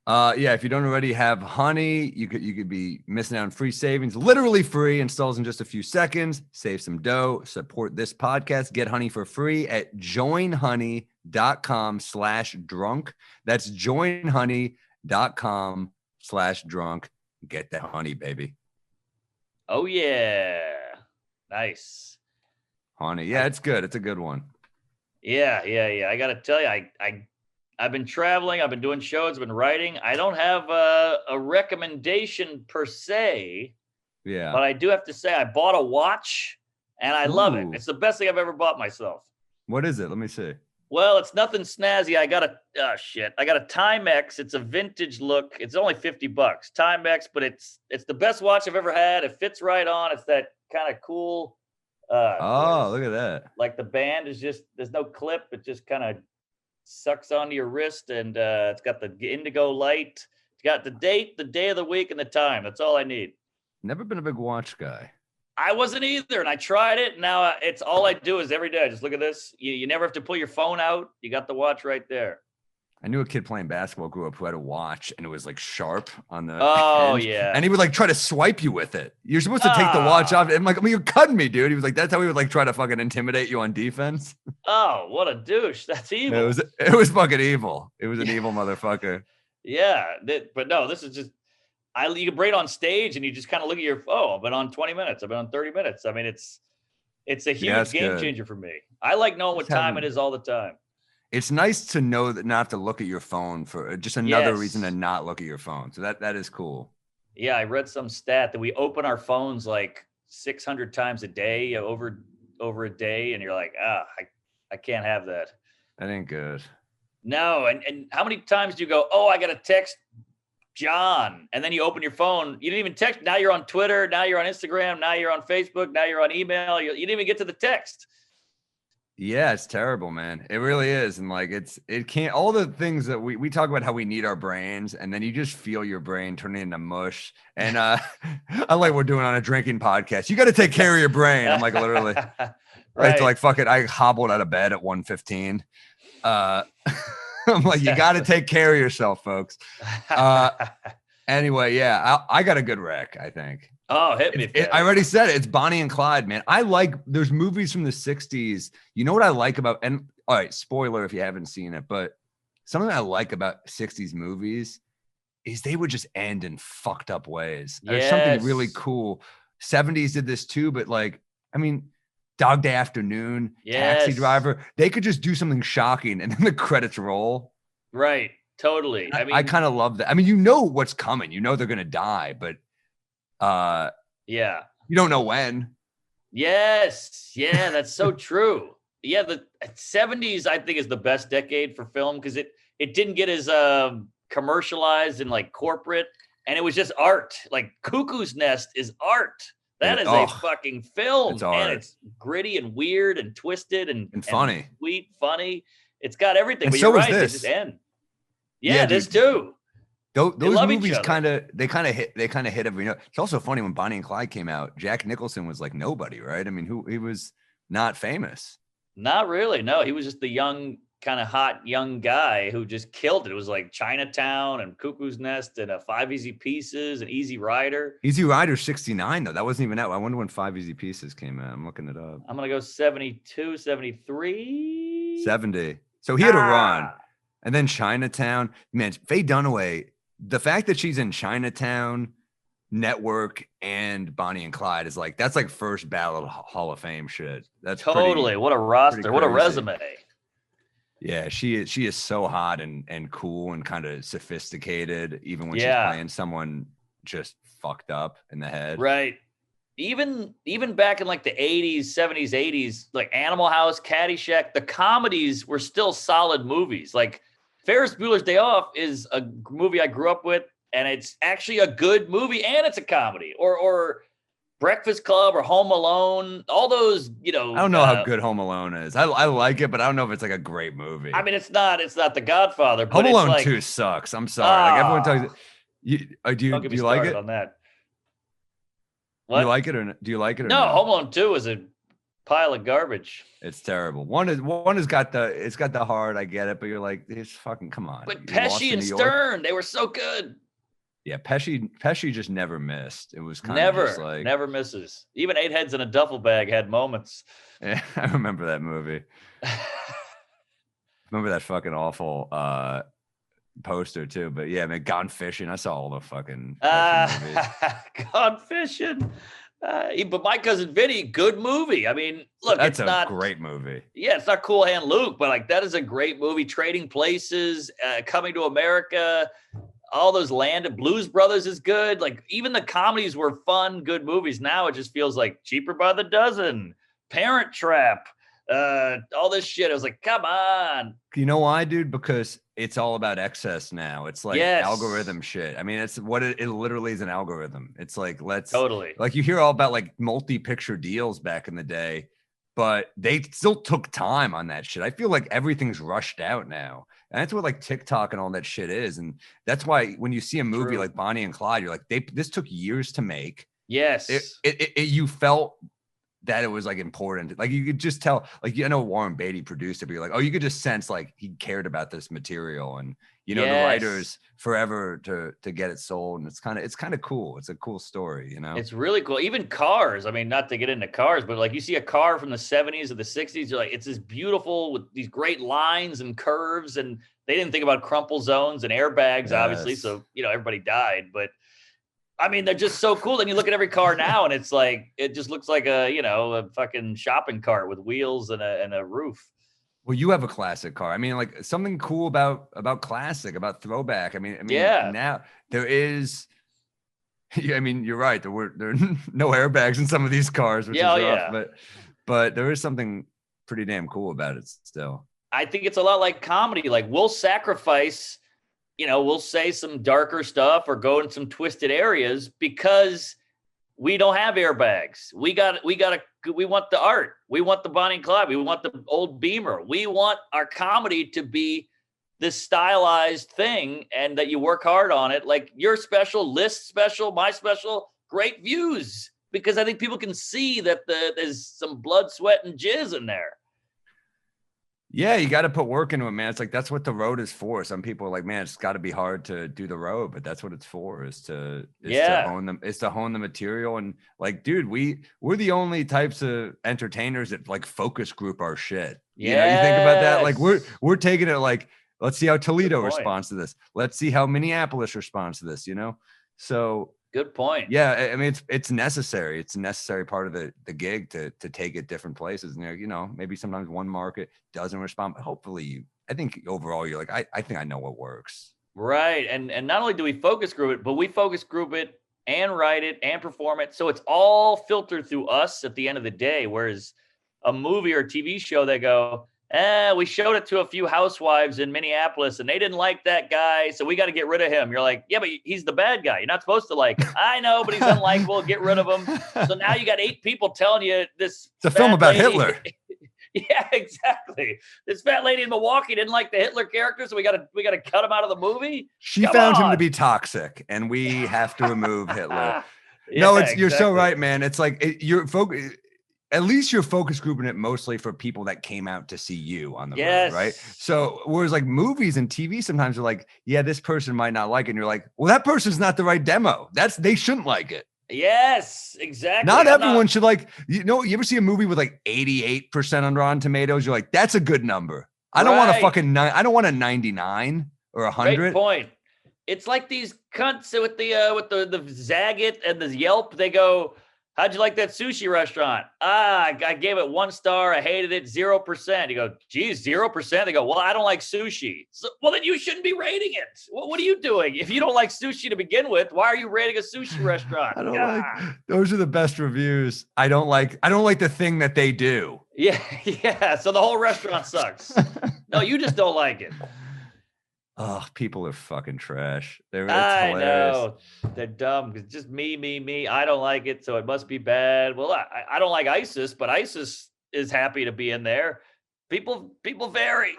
Yeah, if you don't already have Honey, you could be missing out on free savings. Literally free, installs in just a few seconds. Save some dough. Support this podcast. Get Honey for free at joinhoney.com/drunk. That's joinhoney.com/drunk. Get that honey, baby. Oh yeah. Nice. Honey. Yeah, it's good. It's a good one. Yeah. I got to tell you, I've been traveling. I've been doing shows. I've been writing. I don't have a recommendation per se, Yeah. but I do have to say I bought a watch and I love it. Ooh. It's the best thing I've ever bought myself. What is it? Let me see. Well, it's nothing snazzy. I got a Timex. It's a vintage look. It's only $50. Timex, but it's the best watch I've ever had. It fits right on. It's that kind of cool. Oh, look at that. Like the band is just, there's no clip. It just kind of sucks onto your wrist, and it's got the indigo light. It's got the date, the day of the week, and the time. That's all I need. Never been a big watch guy. I wasn't either, and I tried it. Now it's all I do is every day. I just look at this. You never have to pull your phone out. You got the watch right there. I knew a kid playing basketball grew up who had a watch and it was like sharp on the Oh, end. yeah. And he would like try to swipe you with it. You're supposed to take the watch off. I'm like, you're cutting me, dude. He was like, that's how he would like try to fucking intimidate you on defense. Oh, what a douche. That's evil. It was fucking evil. It was an evil motherfucker. Yeah. But no, this is just, you can bring it on stage and you just kind of look at your, I've been on 20 minutes. I've been on 30 minutes. I mean, it's a huge game good. changer for me. I like knowing what time it is all the time. It's nice to know that not have to look at your phone for just another reason to not look at your phone. So that is cool. Yeah, I read some stat that we open our phones like 600 times a day, over a day, and you're like, I can't have that. That ain't good. No, and how many times do you go, I got to text John, and then you open your phone, you didn't even text. Now you're on Twitter, now you're on Instagram, now you're on Facebook, now you're on email. You didn't even get to the text. Yeah, it's terrible, man. It really is. And like, it can't, all the things that we talk about how we need our brains, and then you just feel your brain turning into mush. And I like we're doing on a drinking podcast. You got to take care of your brain. I'm like, literally, Right. right. Like, fuck it. I hobbled out of bed at 1:15. I'm like, you got to take care of yourself, folks. Anyway, yeah, I got a good rec, I think. Hit me. I already said it. It's Bonnie and Clyde, man. There's movies from the 60s. You know what I like about, and all right, spoiler if you haven't seen it, but something I like about 60s movies is they would just end in fucked up ways. There's something really cool. 70s did this too, but like, I mean, Dog Day Afternoon, Taxi Driver, they could just do something shocking and then the credits roll. Right. Totally. I mean, I kind of love that. I mean, you know what's coming. You know they're gonna die, but yeah. you don't know when. Yes. Yeah, that's so true. Yeah, the 70s I think is the best decade for film because it didn't get as commercialized and like corporate, and it was just art. Like Cuckoo's Nest is art. That is a fucking film, it's and art. it's gritty and weird and twisted and funny, sweet, funny. It's got everything. And but so you're is right, this. they just end. Yeah, this dude. too. Those movies hit. They kind of hit every note. It's also funny when Bonnie and Clyde came out. Jack Nicholson was like nobody, right? I mean, he was not famous. Not really. No, he was just the young, kind of hot young guy who just killed it. It was like Chinatown and Cuckoo's Nest and 5 Easy Pieces and Easy Rider. Easy Rider 69 though. That wasn't even out. I wonder when 5 Easy Pieces came out. I'm looking it up. I'm gonna go 72, 73, 70. So he had a run, and then Chinatown. Man, Faye Dunaway. The fact that she's in Chinatown, Network, and Bonnie and Clyde is like that's like first ballot Hall of Fame shit. That's totally what a roster, what a resume. Yeah, she is so hot and cool and kind of sophisticated, even when she's playing someone just fucked up in the head. Right. Even back in like the 80s, 70s, 80s, like Animal House, Caddyshack, the comedies were still solid movies. Like Ferris Bueller's Day Off is a movie I grew up with, and it's actually a good movie, and it's a comedy. Or Breakfast Club or Home Alone, all those, I don't know how good Home Alone is. I like it, but I don't know if it's like a great movie. I mean, it's not The Godfather. But Home Alone it's like, 2 sucks. I'm sorry. Like everyone talks. Do you like it on that? What? Do you like it or do you like it? Or no, Home Alone 2 is a pile of garbage. It's terrible. One has got the heart. I get it, but you're like, it's fucking come on. But Pesci and Stern, they were so good. Yeah, Pesci just never missed. It was kind of just like never misses. Even Eight Heads in a Duffel Bag had moments. Yeah, I remember that movie. Remember that fucking awful poster too. But yeah, man, Gone Fishing. I saw all the fucking movies. Gone Fishing. But My Cousin Vinny, good movie. I mean, look, that's it's not great movie. Yeah, it's not Cool Hand Luke, but like that is a great movie. Trading Places, Coming to America, all those Blues Brothers is good. Like even the comedies were fun, good movies. Now it just feels like Cheaper by the Dozen, Parent Trap, all this shit. I was like, come on. You know why, dude? Because it's all about excess now. It's like algorithm shit. I mean, it's what it literally is, an algorithm. It's like, totally, like you hear all about like multi-picture deals back in the day, but they still took time on that shit. I feel like everything's rushed out now. And that's what like TikTok and all that shit is. And that's why when you see a movie like Bonnie and Clyde, you're like, this took years to make. Yes. You felt that it was like important. Like you could just tell, like, Warren Beatty produced it, but you're like, oh, you could just sense like he cared about this material, and the writers forever to get it sold. And it's kind of cool. It's a cool story, It's really cool. Even cars. I mean, not to get into cars, but like you see a car from the 70s or the 60s, you're like, it's this beautiful with these great lines and curves, and they didn't think about crumple zones and airbags, obviously. So, everybody died, but I mean, they're just so cool. Then you look at every car now, and it's like it just looks like a fucking shopping cart with wheels and a roof. Well, you have a classic car. I mean, like something cool about classic, about throwback. I mean, now there is. I mean, you're right. There are no airbags in some of these cars, which is rough. But there is something pretty damn cool about it still. I think it's a lot like comedy. Like we'll sacrifice. We'll say some darker stuff or go in some twisted areas because we don't have airbags. We want the art. We want the Bonnie and Clyde. We want the old Beamer. We want our comedy to be this stylized thing, and that you work hard on it. Like your special, List special, my special, great views, because I think people can see that there's some blood, sweat, and jizz in there. Yeah, you got to put work into it, man. It's like that's what the road is for. Some people are like, man, it's got to be hard to do the road, but that's what it's for. Is to hone them. Is to hone the material. And like, dude, we're the only types of entertainers that like focus group our shit. You think about that. Like we're taking it like, let's see how Toledo responds to this. Let's see how Minneapolis responds to this. So. Good point. Yeah, I mean it's necessary. It's a necessary part of the gig to take it different places. And maybe sometimes one market doesn't respond, but hopefully I think overall you're like, I think I know what works. Right. And not only do we focus group it, but we focus group it and write it and perform it. So it's all filtered through us at the end of the day. Whereas a movie or a TV show, they go, we showed it to a few housewives in Minneapolis and they didn't like that guy. So we got to get rid of him. You're like, yeah, but he's the bad guy. You're not supposed to like him. I know, but he's unlikable. Get rid of him. So now you got 8 people telling you this. It's a film about lady, Hitler. Yeah, exactly. This fat lady in Milwaukee didn't like the Hitler character, so we gotta cut him out of the movie. She found him to be toxic, and we have to remove Hitler. Yeah, no, you're so exactly. right, man. It's like at least you're focus grouping it mostly for people that came out to see you on the road, right? So whereas like movies and TV sometimes are like, yeah, this person might not like it, and you're like, well, that person's not the right demo. They shouldn't like it. Yes, exactly. Not everyone should like, you ever see a movie with like 88% on Rotten Tomatoes? You're like, that's a good number. I don't want a fucking I don't want a 99 or 100. Great point. It's like these cunts with the Zagat and the Yelp. They go, how'd you like that sushi restaurant? I gave it 1 star. I hated it. 0%. You go, geez, 0%. They go, well, I don't like sushi. So, well, then you shouldn't be rating it. What are you doing? If you don't like sushi to begin with, why are you rating a sushi restaurant? I don't like, those are the best reviews. I don't like the thing that they do. Yeah. So the whole restaurant sucks. No, you just don't like it. Oh, people are fucking trash. I know. They're dumb. It's just me. I don't like it, so it must be bad. Well, I don't like ISIS, but ISIS is happy to be in there. People vary.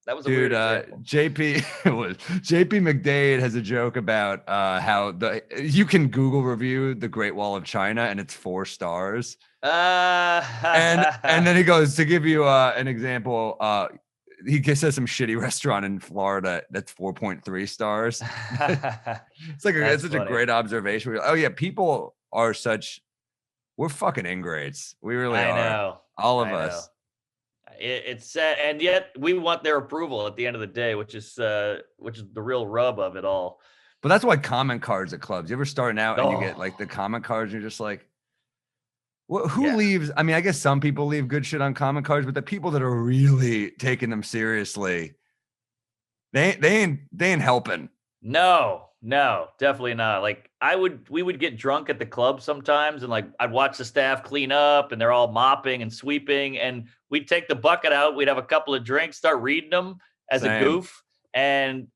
That was a weird example. JP McDade has a joke about how you can Google review the Great Wall of China and it's 4 stars. And then he goes, to give you an example, he says some shitty restaurant in Florida that's 4.3 stars. It's like it's such a great observation. Oh yeah, people are we're fucking ingrates. We really are. I know. All of us. It's sad, and yet we want their approval at the end of the day, which is the real rub of it all. But that's why comment cards at clubs. You ever starting out and you get like the comment cards, and you're just like, who leaves? I mean, I guess some people leave good shit on comment cards, but the people that are really taking them seriously, they ain't helping. No, definitely not. Like we would get drunk at the club sometimes, and like I'd watch the staff clean up, and they're all mopping and sweeping, and we'd take the bucket out. We'd have a couple of drinks, start reading them as a goof, and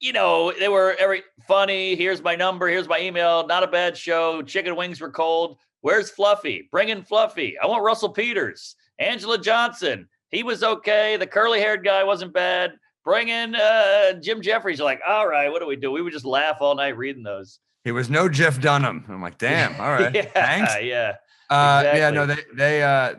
they were funny. Here's my number. Here's my email. Not a bad show. Chicken wings were cold. Where's Fluffy? Bring in Fluffy. I want Russell Peters. Angela Johnson. He was okay. The curly-haired guy wasn't bad. Bring in Jim Jeffries. You're like, all right, what do we do? We would just laugh all night reading those. It was no Jeff Dunham. I'm like, damn. All right. Thanks. Yeah. Exactly. Yeah, no,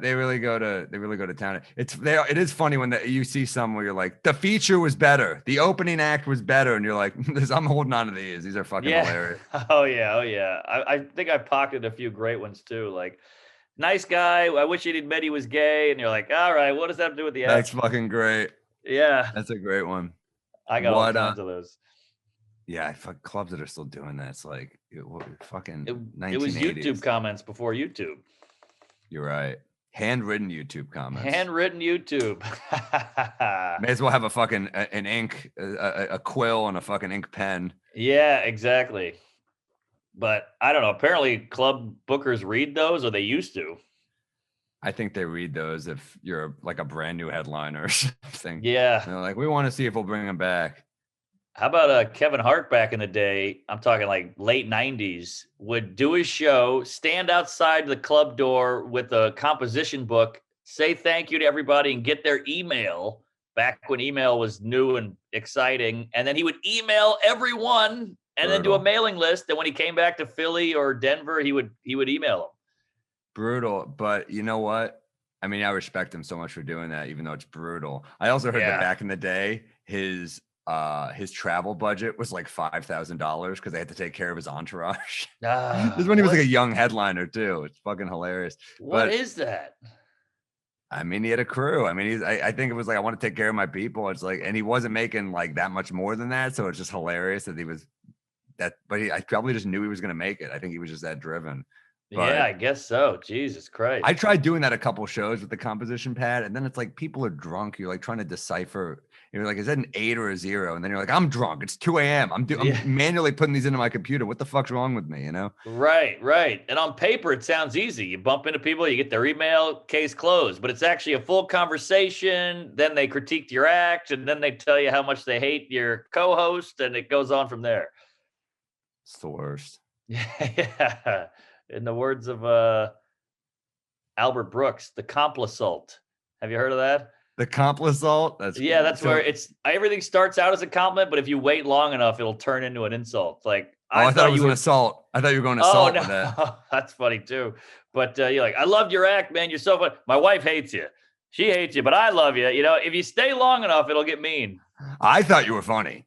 they really go to town. It is funny when you see some where you're like, the feature was better, the opening act was better, and you're like, I'm holding on to these. These are fucking hilarious. Oh yeah. I think I pocketed a few great ones too. Like, nice guy. I wish he'd admit he was gay, and you're like, all right, what does that have to do with the act? That's fucking great. Yeah, that's a great one. I got all kinds of those. Yeah, clubs that are still doing that. It's like fucking 1980s. It was YouTube comments before YouTube. You're right. Handwritten YouTube comments. Handwritten YouTube. May as well have a fucking an ink, a quill, and a fucking ink pen. Yeah, exactly. But I don't know. Apparently, club bookers read those, or they used to. I think they read those if you're like a brand new headliner or something. Yeah. They're like, we want to see if we'll bring them back. How about Kevin Hart back in the day? I'm talking like late 90s, would do his show, stand outside the club door with a composition book, say thank you to everybody, and get their email back when email was new and exciting. And then he would email everyone and then do a mailing list. And when he came back to Philly or Denver, he would email them. Brutal. But you know what? I mean, I respect him so much for doing that, even though it's brutal. I also heard that back in the day, his travel budget was like $5,000 because they had to take care of his entourage. This is when he was like a young headliner too. It's fucking hilarious. What is that? I mean, he had a crew. I mean, I think it was like, I want to take care of my people. It's like, and he wasn't making like that much more than that. So it's just hilarious that he was that, but I probably just knew he was going to make it. I think he was just that driven. But Yeah, I guess so. Jesus Christ. I tried doing that a couple shows with the composition pad, and then it's like people are drunk. You're like trying to decipher. You're like, is that an 8 or a 0? And then you're like, I'm drunk. It's 2 a.m. I'm Yeah. manually putting these into my computer. What the fuck's wrong with me? You know? Right. And on paper, it sounds easy. You bump into people, you get their email, case closed. But it's actually a full conversation. Then they critiqued your act, and then they tell you how much they hate your co-host, and it goes on from there. It's the worst. Yeah. In the words of Albert Brooks, the complisalt. Have you heard of that? The complisalt? That's Where everything starts out as a compliment, but if you wait long enough, it'll turn into an insult. Like I thought it was an assault. I thought you were going to assault with that. That's funny too. But you're like, I loved your act, man. You're so fun. My wife hates you. She hates you, but I love you. You know, if you stay long enough, it'll get mean. I thought you were funny.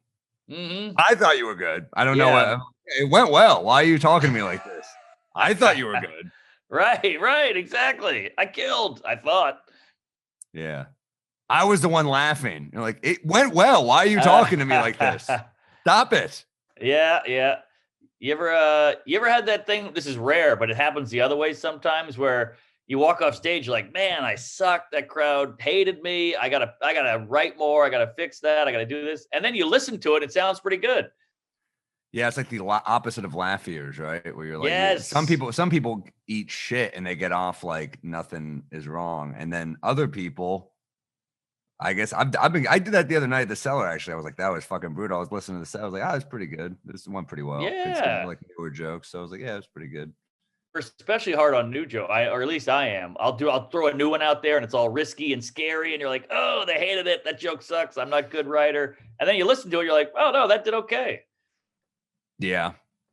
Mm-hmm. I thought you were good. I don't know what it went well. Why are you talking to me like this? I thought you were good. Right, exactly. I thought. Yeah. I was the one laughing. You're like, it went well. Why are you talking to me like this? Stop it. Yeah. You ever had that thing? This is rare, but it happens the other way sometimes where you walk off stage, you're like, man, I suck. That crowd hated me. I gotta write more. I gotta fix that. I gotta do this. And then you listen to it. It sounds pretty good. Yeah, it's like the opposite of laugh ears, right? Where you're like, yes. Some people eat shit and they get off like nothing is wrong, and then other people, I guess I did that the other night at the Cellar. Actually, I was like, that was fucking brutal. I was listening to the set. I was like, it's pretty good. This went pretty well. Yeah, like newer jokes. So I was like, yeah, it's pretty good. We're especially hard on new joke, or at least I am. I'll throw a new one out there, and it's all risky and scary, and you're like, oh, they hated it. That joke sucks. I'm not a good writer. And then you listen to it, you're like, oh no, that did okay. Yeah,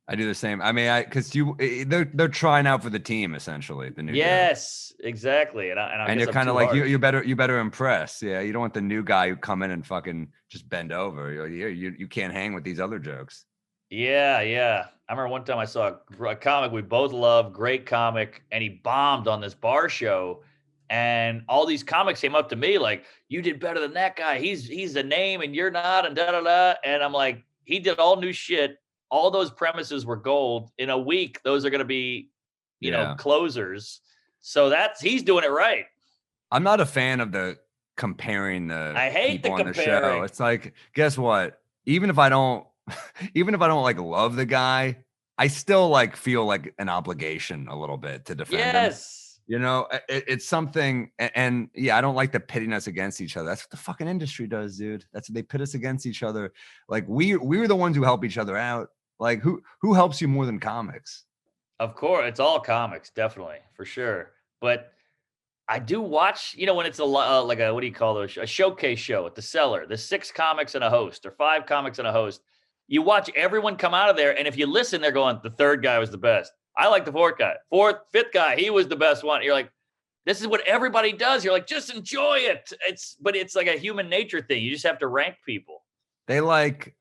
I do the same. I mean, because they're trying out for the team essentially. The new yes, exactly. And you're kind of like you better impress. Yeah, you don't want the new guy who come in and fucking just bend over. You can't hang with these other jokes. Yeah. I remember one time I saw a comic we both love, great comic, and he bombed on this bar show. And all these comics came up to me like, "You did better than that guy. He's a name, and you're not." And da da da. And I'm like, he did all new shit. All those premises were gold. In a week, those are going to be, you know, closers. So he's doing it right. I'm not a fan of the comparing the I hate people the on the show. It's like, guess what? Even if I don't like love the guy, I still like feel like an obligation a little bit to defend him. You know, it's something, and yeah, I don't like the pitting us against each other. That's what the fucking industry does, dude. That's what they pit us against each other. Like we're the ones who help each other out. Like who helps you more than comics? Of course, it's all comics, definitely, for sure. But I do watch, you know, when it's like a, what do you call those? A showcase show at the Cellar. There's 6 comics and a host, or 5 comics and a host. You watch everyone come out of there, and if you listen, they're going, the 3rd guy was the best. I like the 4th guy. 4th, 5th guy, he was the best one. You're like, this is what everybody does. You're like, just enjoy it. But it's like a human nature thing. You just have to rank people. They like,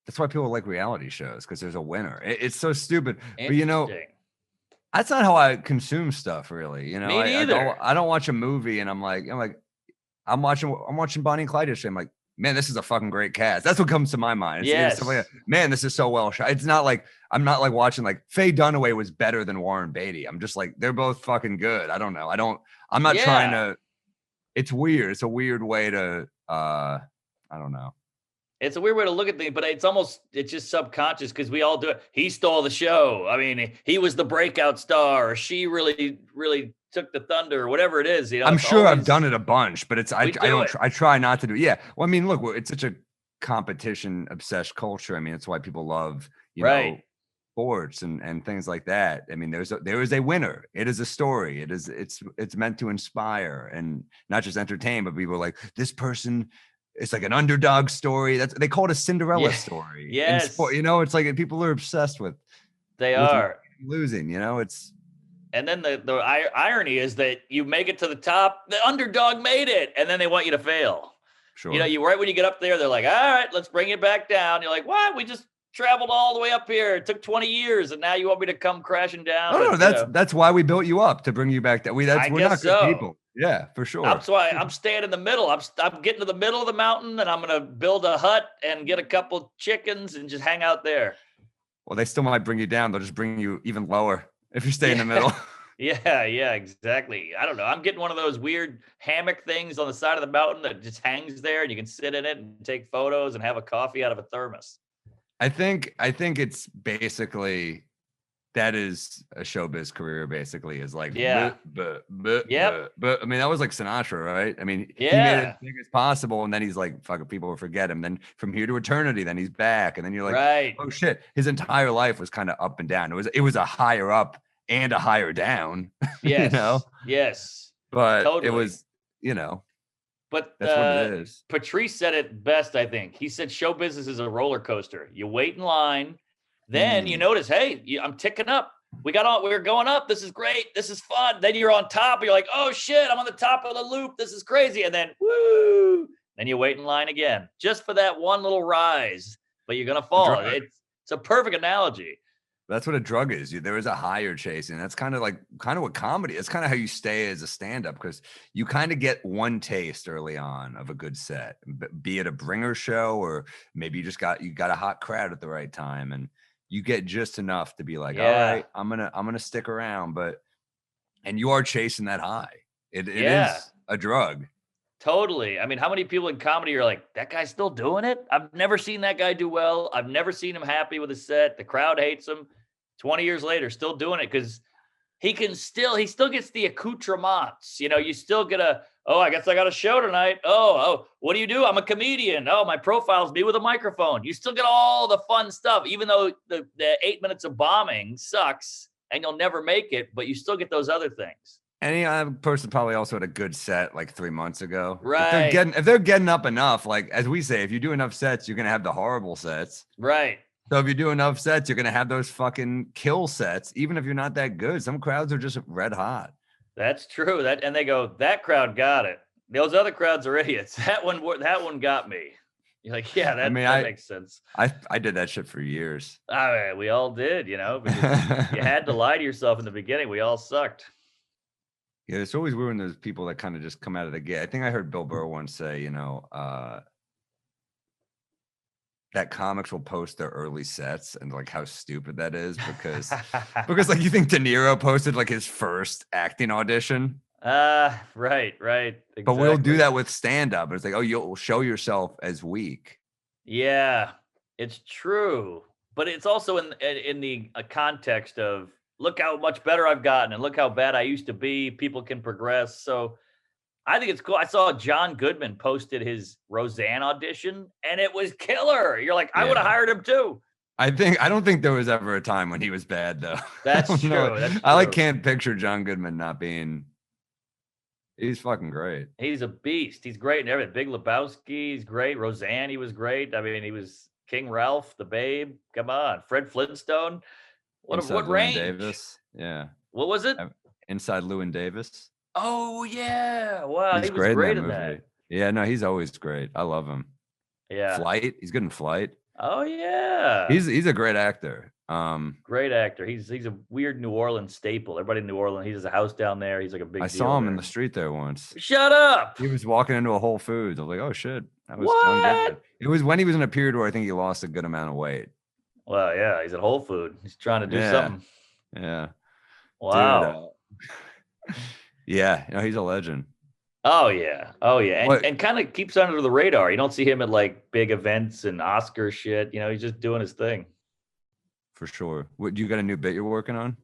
that's why people like reality shows, because there's a winner. It's so stupid. But you know, that's not how I consume stuff, really. You know, Me neither. I don't watch a movie and I'm watching Bonnie and Clyde yesterday. I'm like, man, this is a fucking great cast. That's what comes to my mind. It's like, man, this is so well shot. It's not like I'm not like watching like Faye Dunaway was better than Warren Beatty. I'm just like, they're both fucking good. I don't know. I'm not trying to. It's weird. It's a weird way to. I don't know. It's a weird way to look at things, but it's just subconscious because we all do it. He stole the show. I mean, he was the breakout star, or she really, really took the thunder, or whatever it is. You know, I'm sure I've done it a bunch, but I try not to do it. Yeah. Well, I mean, look, it's such a competition obsessed culture. I mean, it's why people love, you know, sports and things like that. I mean, there is a winner. It is a story. It's meant to inspire and not just entertain, but people are like, this person. It's like an underdog story. They call it a Cinderella story. Yes. Sport, you know, it's like people are obsessed with. They are losing. You know, and then the irony is that you make it to the top. The underdog made it, and then they want you to fail. Sure. You know, right when you get up there, they're like, all right, let's bring it back down. You're like, what? We just traveled all the way up here. It took 20 years, and now you want me to come crashing down? No, that's why we built you up, to bring you back. We're not good people. Yeah, for sure. That's why I'm staying in the middle. I'm getting to the middle of the mountain, and I'm going to build a hut and get a couple chickens and just hang out there. Well, they still might bring you down. They'll just bring you even lower if you stay in the middle. Yeah, exactly. I don't know. I'm getting one of those weird hammock things on the side of the mountain that just hangs there and you can sit in it and take photos and have a coffee out of a thermos. I think it's basically that is a showbiz career. Basically, is like Yeah. But I mean, that was like Sinatra, right? I mean, he made it as big as possible, and then he's like, "Fuck it, people will forget him." Then from here to eternity, then he's back, and then you're like, Right. "Oh shit!" His entire life was kind of up and down. It was a higher up and a higher down, Yes. you know. Yes. But Totally. it was, you know, But that's what it is. Patrice said it best, I think. He said show business is a roller coaster. You wait in line, then you notice, hey, I'm ticking up. We're going up. This is great. This is fun. Then you're on top. You're like, oh shit, I'm on the top of the loop. This is crazy. And then woo. Then you wait in line again, just for that one little rise. But you're gonna fall. It's a perfect analogy. That's what a drug is. There is a higher chasing. That's kind of what comedy. It's kind of how you stay as a stand-up, because you kind of get one taste early on of a good set, be it a bringer show or maybe you got a hot crowd at the right time, and you get just enough to be like, all right, I'm gonna stick around. And you are chasing that high. It is a drug. Totally. I mean, how many people in comedy are like, that guy's still doing it? I've never seen that guy do well. I've never seen him happy with his set. The crowd hates him. 20 years later, still doing it because he still gets the accoutrements. You still get I guess I got a show tonight. Oh, what do you do? I'm a comedian. Oh, my profile's me with a microphone. You still get all the fun stuff, even though the 8 minutes of bombing sucks and you'll never make it, but you still get those other things. Any other person probably also had a good set like 3 months ago. Right. If they're getting up enough, like as we say, if you do enough sets, you're gonna have the horrible sets. Right. So if you do enough sets, you're gonna have those fucking kill sets, even if you're not that good. Some crowds are just red hot. That's true. And they go, that crowd got it. Those other crowds are idiots. That one got me. You're like, yeah, that makes sense. I did that shit for years. We all did, because you had to lie to yourself in the beginning. We all sucked. Yeah, it's always weird when there's people that kind of just come out of the gate. I think I heard Bill Burr once say, that comics will post their early sets and like how stupid that is because like you think De Niro posted like his first acting audition. Right. Exactly. But we'll do that with stand-up. It's like, oh, you'll show yourself as weak. Yeah, it's true. But it's also in the context of look how much better I've gotten and look how bad I used to be. People can progress. So I think it's cool. I saw John Goodman posted his Roseanne audition and it was killer. You're like, I would have hired him too. I don't think there was ever a time when he was bad though. That's true. I can't picture John Goodman not being. He's fucking great. He's a beast. He's great in everything. Big Lebowski, he's great. Roseanne, he was great. I mean, he was King Ralph, the Babe. Come on, Fred Flintstone. What range? Davis. Yeah. What was it? Inside Llewyn Davis. Oh yeah! Wow, he was great in that. Yeah, no, he's always great. I love him. Yeah. Flight. He's good in Flight. Oh yeah. He's a great actor. Great actor. He's a weird New Orleans staple. Everybody in New Orleans, he has a house down there. He's like a big. I saw him in the street there once. Shut up! He was walking into a Whole Foods. I was like, oh shit, that was John Goodman. It was when he was in a period where I think he lost a good amount of weight. Well, yeah, he's at Whole Food. He's trying to do something. Yeah. Wow. Dude, yeah, he's a legend. Oh yeah, and kind of keeps under the radar. You don't see him at like big events and Oscar shit. He's just doing his thing. For sure. What, do you got a new bit you're working on?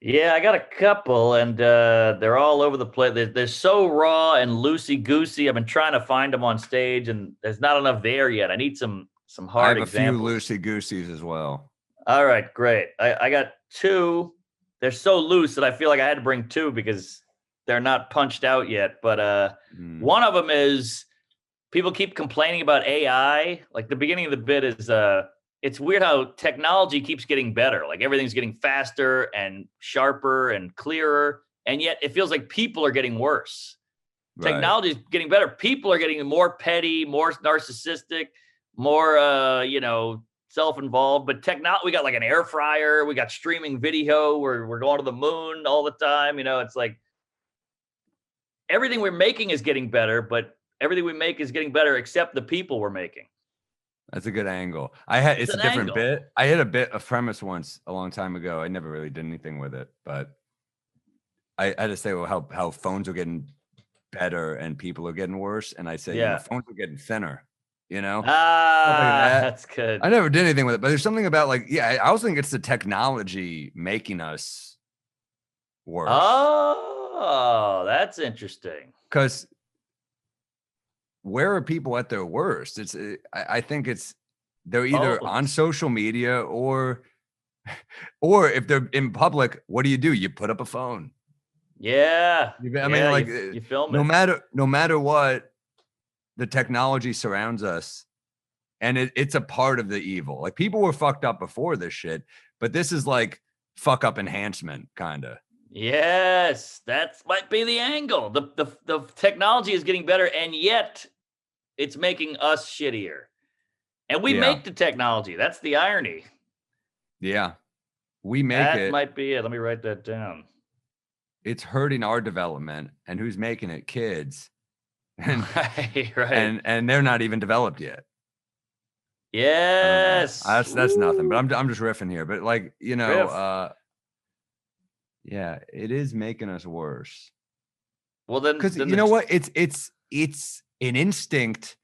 Yeah, I got a couple, and they're all over the place. They're so raw and loosey goosey. I've been trying to find them on stage, and there's not enough there yet. I need some hard examples. I have a few loosey gooseys as well. All right, great. I got two. They're so loose that I feel like I had to bring two because they're not punched out yet. But one of them is people keep complaining about AI. Like the beginning of the bit is it's weird how technology keeps getting better. Like everything's getting faster and sharper and clearer. And yet it feels like people are getting worse. Right. Technology is getting better. People are getting more petty, more narcissistic, more, self-involved. But we got like an air fryer. We got streaming video. We're going to the moon all the time. It's like everything we're making is getting better, but everything we make is getting better except the people we're making. That's a good angle. It's a an different angle. bit. I had a premise once a long time ago. I never really did anything with it, but I had to say, well, how phones are getting better and people are getting worse. And I say, phones are getting thinner, stuff like that. That's good. I never did anything with it, but there's something about I also think it's the technology making us worse. Oh, that's interesting. Because where are people at their worst? I think they're either on social media or if they're in public, what do? You put up a phone. Yeah. I mean, like you film it. No matter what, the technology surrounds us, and it's a part of the evil. Like people were fucked up before this shit, but this is like fuck up enhancement, kind of. Yes, that might be the angle. The technology is getting better, and yet it's making us shittier. And we make the technology. That's the irony. Yeah. We make that it. That might be it. Let me write that down. It's hurting our development. And who's making it? Kids. And, right. And they're not even developed yet. Yes. That's nothing. But I'm just riffing here. But yeah, it is making us worse. Well, then, because you know what? It's an instinct,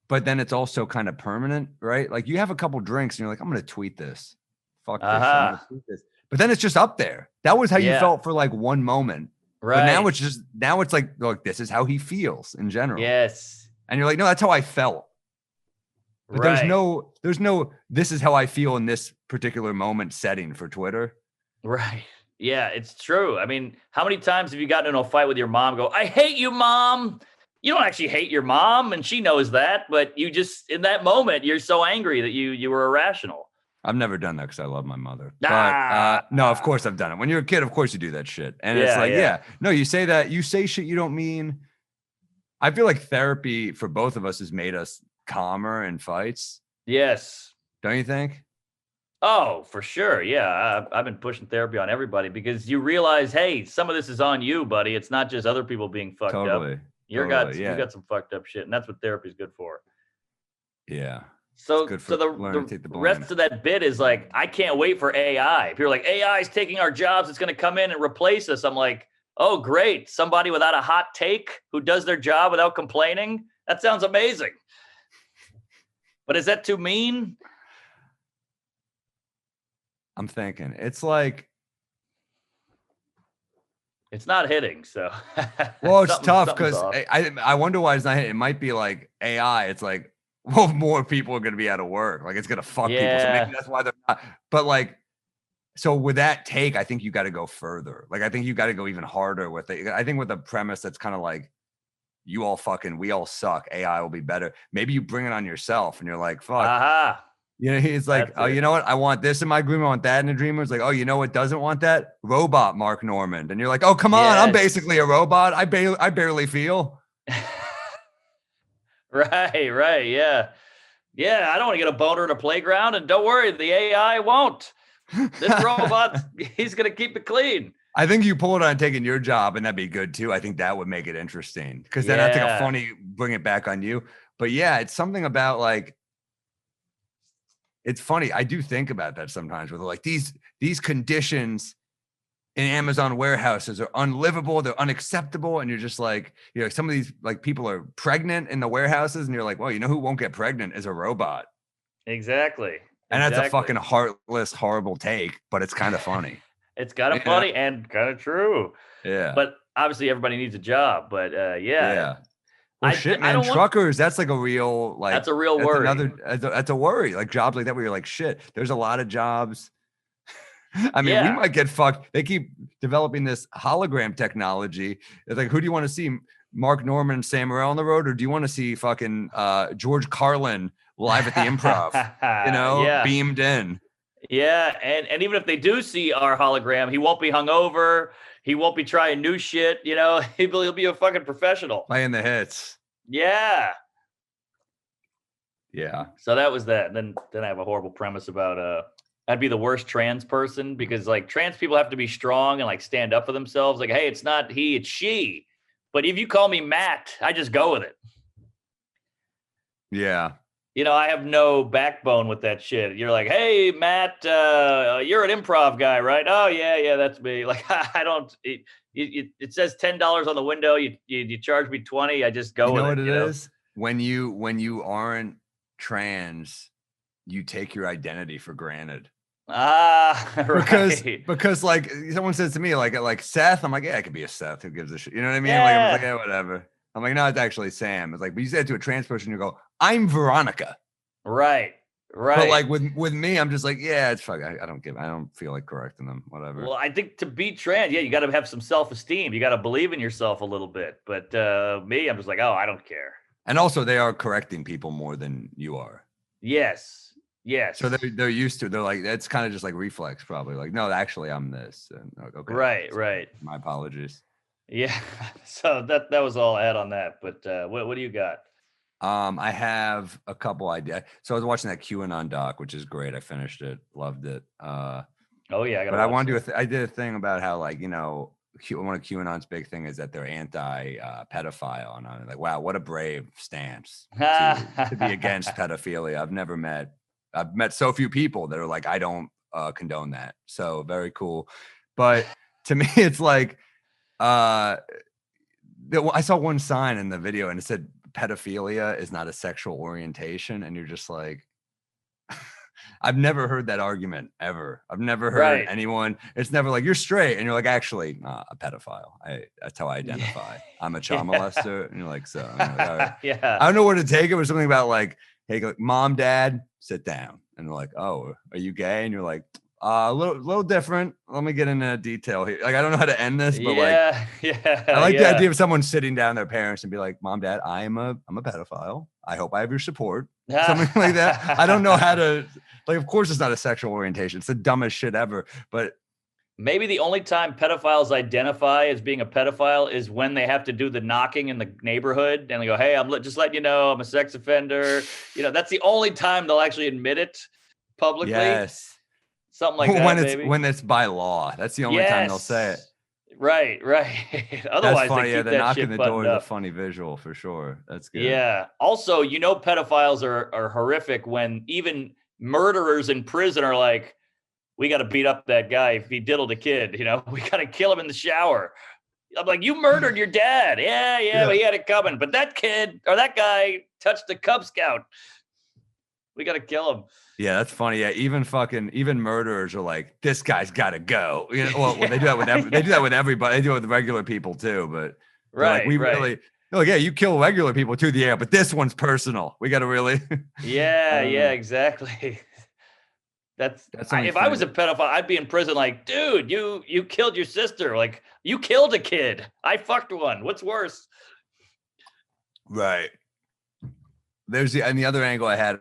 but then it's also kind of permanent, right? Like you have a couple drinks and you're like, I'm going to tweet this. Fuck this. I'm gonna tweet this. But then it's just up there. That was how you felt for like one moment. Right. But now it's like, look, this is how he feels in general. Yes. And you're like, no, that's how I felt. But there's no, this is how I feel in this particular moment setting for Twitter. Right. Yeah, it's true. I mean, how many times have you gotten in a fight with your mom? Go, I hate you, Mom. You don't actually hate your mom, and she knows that, but you just, in that moment, you're so angry that you were irrational. I've never done that because I love my mother. But no, of course I've done it. When you're a kid, of course you do that shit. And it's like, no, you say that, you say shit you don't mean. I feel like therapy for both of us has made us calmer in fights. Yes. Don't you think? Oh, for sure. Yeah. I've been pushing therapy on everybody because you realize, hey, some of this is on you, buddy. It's not just other people being fucked up. You got some fucked up shit, and that's what therapy is good for. Yeah. So the rest of that bit is like, I can't wait for AI. If you're like, AI is taking our jobs, it's going to come in and replace us. I'm like, oh, great. Somebody without a hot take who does their job without complaining. That sounds amazing. But is that too mean? I'm thinking it's like, it's not hitting. So, well, it's tough because I wonder why it's not hitting. It might be like AI. It's like, well, more people are going to be out of work. Like it's going to fuck people. So maybe that's why they're not. But like, so with that take, I think you got to go further. Like, I think you got to go even harder with it. I think with a premise that's kind of like, we all suck. AI will be better. Maybe you bring it on yourself and you're like, fuck. He's like, oh, you know what? I want this in my dream. I want that in the dream. It's like, oh, you know what doesn't want that? Robot Mark Normand. And you're like, oh, come on. I'm basically a robot. I barely feel. Right. Yeah. Yeah. I don't want to get a boner in a playground. And don't worry, the AI won't. This robot, he's going to keep it clean. I think you pull it on taking your job, and that'd be good too. I think that would make it interesting because then that's like a funny, bring it back on you. But yeah, it's something about like, it's funny. I do think about that sometimes with like these conditions in Amazon warehouses are unlivable. They're unacceptable. And you're just like, some of these like people are pregnant in the warehouses and you're like, well, you know who won't get pregnant is a robot. Exactly. And that's a fucking heartless, horrible take, but it's kind of funny. It's kind of funny and kind of true. Yeah. But obviously everybody needs a job, but yeah. Well, shit, man, truckers, that's like a real, like, that's a real worry. That's a worry. Like jobs like that where you're like, shit, there's a lot of jobs. I mean, we might get fucked. They keep developing this hologram technology. It's like, who do you want to see? Mark Normand and Sam Morril on the road? Or do you want to see fucking George Carlin live at the Improv, beamed in? Yeah. And even if they do see our hologram, he won't be hungover. He won't be trying new shit. He'll be a fucking professional. Playing the hits. Yeah. Yeah. So that was that. And then I have a horrible premise about I'd be the worst trans person because like trans people have to be strong and like stand up for themselves. Like, hey, it's not he, it's she. But if you call me Matt, I just go with it. Yeah. I have no backbone with that shit. You're like, hey, Matt, you're an improv guy, right? Oh, yeah, that's me. Like, I don't. It says $10 on the window. You charge me 20. I just go You with know what it. it is? When you aren't trans, you take your identity for granted. Right. Because like someone says to me, like Seth, I'm like, yeah, I could be a Seth. Who gives a shit? You know what I mean? Yeah. Like I'm like, yeah, whatever. I'm like, no, it's actually Sam. It's like, but you said it to a trans person, you go, I'm Veronica. Right. But like with me, I'm just like, yeah, it's fuck. I don't feel like correcting them. Whatever. Well, I think to be trans, you got to have some self-esteem. You got to believe in yourself a little bit. But me, I'm just like, oh, I don't care. And also, they are correcting people more than you are. Yes. So they're used to. They're like, it's kind of just like reflex, probably. Like, no, actually, I'm this. And like, okay. Right. My apologies. Yeah. So that was all I had on that. But what do you got? I have a couple ideas. So I was watching that QAnon doc, which is great. I finished it, loved it. Oh yeah, I want to do I did a thing about how, like, one of QAnon's big thing is that they're anti pedophile, and I'm like, wow, what a brave stance to be against pedophilia. I've met so few people that are like, I don't condone that. So very cool. But to me, it's like, I saw one sign in the video and it said, pedophilia is not a sexual orientation. And you're just like, I've never heard that argument ever. I've never heard anyone. It's never like, you're straight. And you're like, actually, a pedophile. That's how I identify. I'm a child molester. And you're like, so I'm like, all right. Yeah. I don't know where to take it. It was something about like, hey, mom, dad, sit down. And they're like, oh, are you gay? And you're like, a little different. Let me get into detail here. Like, I don't know how to end this, but I like the idea of someone sitting down their parents and be like, mom, dad, I'm a pedophile. I hope I have your support. Something like that. I don't know how to, like, of course it's not a sexual orientation. It's the dumbest shit ever. But maybe the only time pedophiles identify as being a pedophile is when they have to do the knocking in the neighborhood and they go, hey, I'm just letting you know I'm a sex offender. That's the only time they'll actually admit it publicly. Yes. Something like that. When it's by law. That's the only time they'll say it. Right. Otherwise, that's funny. they keep the that knock shit on the door is up. a funny visual for sure. That's good. Yeah. Also, pedophiles are horrific when even murderers in prison are like, we got to beat up that guy if he diddled a kid. We got to kill him in the shower. I'm like, you murdered your dad. Yeah, but he had it coming. But that kid or that guy touched a Cub Scout. We got to kill him. Yeah, that's funny. Yeah, even murderers are like, this guy's got to go. Well, they do that with they do that with everybody. They do it with regular people too. But right, really. Oh yeah, you kill regular people too. Yeah, but this one's personal. We got to really. Yeah, exactly. That's if I was a pedophile, I'd be in prison. Like, dude, you killed your sister. Like, you killed a kid. I fucked one. What's worse? Right. There's the other angle I had.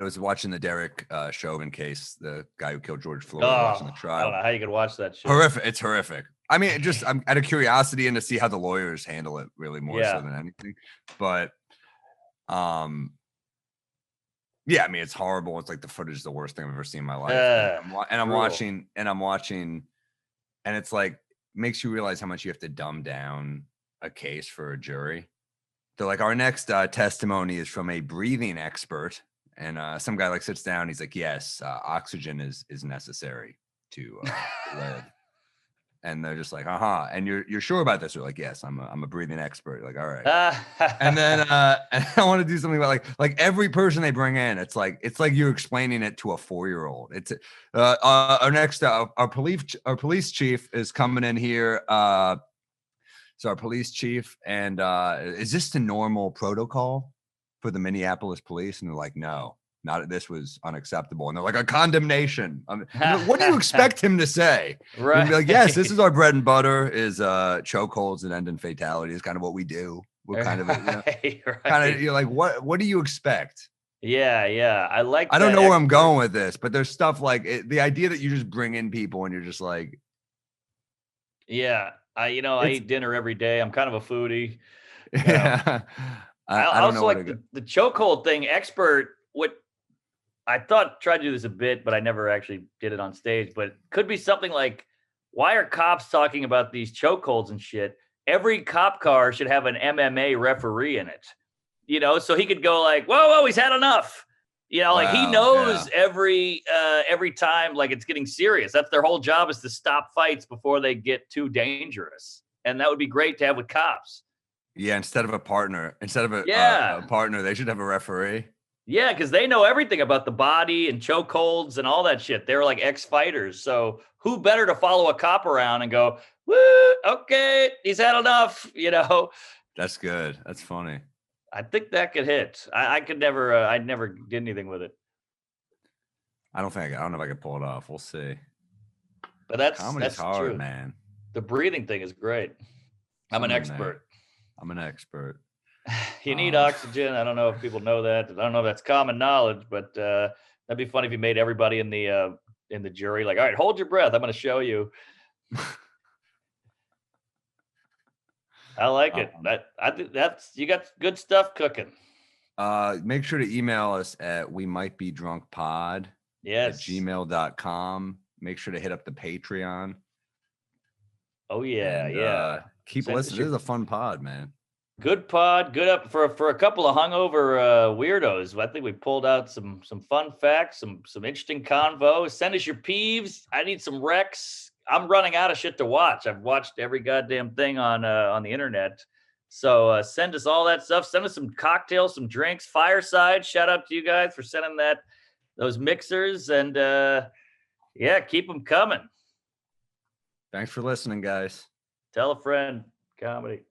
I was watching the Derek Chauvin case, the guy who killed George Floyd, watching the trial. I don't know how you could watch that shit. Horrific. It's horrific. I mean, I'm out of curiosity and to see how the lawyers handle it really more so than anything. But, yeah, I mean, it's horrible. It's like the footage is the worst thing I've ever seen in my life. I'm watching, and it's like, makes you realize how much you have to dumb down a case for a jury. They're like, our next testimony is from a breathing expert. And some guy like sits down. He's like, yes, oxygen is necessary to live. And they're just like, and you're sure about this? You're like, yes, I'm a breathing expert. Like, all right. And then and I want to do something about like every person they bring in. It's like you're explaining it to a 4-year-old. It's our next our police chief is coming in here. So our police chief, and is this the normal protocol for the Minneapolis police? And they're like, no, this was unacceptable. And they're like, a condemnation. Like, what do you expect him to say? Right. He'd be like, yes, this is our bread and butter, is chokeholds and end in fatality is kind of what we do. We're kind of, you're like, what do you expect? Yeah. I don't know where I'm going with this, but there's stuff like the idea that you just bring in people and you're just like, yeah, I eat dinner every day. I'm kind of a foodie. Yeah. I also like the chokehold thing. Expert, what I thought tried to do this a bit, but I never actually did it on stage. But could be something like, why are cops talking about these chokeholds and shit? Every cop car should have an MMA referee in it, so he could go like, whoa, he's had enough. You know, like he Wow, knows yeah. every time like it's getting serious. That's their whole job, is to stop fights before they get too dangerous. And that would be great to have with cops. Yeah, instead of a partner, Yeah. a partner, they should have a referee. Yeah, because they know everything about the body and chokeholds and all that shit. They're like ex-fighters. So who better to follow a cop around and go, woo, okay, he's had enough, you know? That's good. That's funny. I think that could hit. I could never, I never did anything with it. I don't know if I could pull it off. We'll see. But that's Comedy's hard, true. man. The breathing thing is great. I'm an expert. I'm an expert. You need oxygen. I don't know if people know that. I don't know if that's common knowledge, but that'd be funny if you made everybody in the jury like, all right, hold your breath. I'm going to show you. I like it. I think you got good stuff cooking. Make sure to email us at wemightbedrunkpod Yes. at gmail.com. Make sure to hit up the Patreon. Oh yeah, And, yeah. Keep listening. This is a fun pod, man. Good pod, good up for a couple of hungover weirdos. I think we pulled out some fun facts, some interesting convo. Send us your peeves. I need some recs. I'm running out of shit to watch. I've watched every goddamn thing on the internet. So send us all that stuff. Send us some cocktails, some drinks. Fireside. Shout out to you guys for sending those mixers, and yeah, keep them coming. Thanks for listening, guys. Tell a friend. Comedy.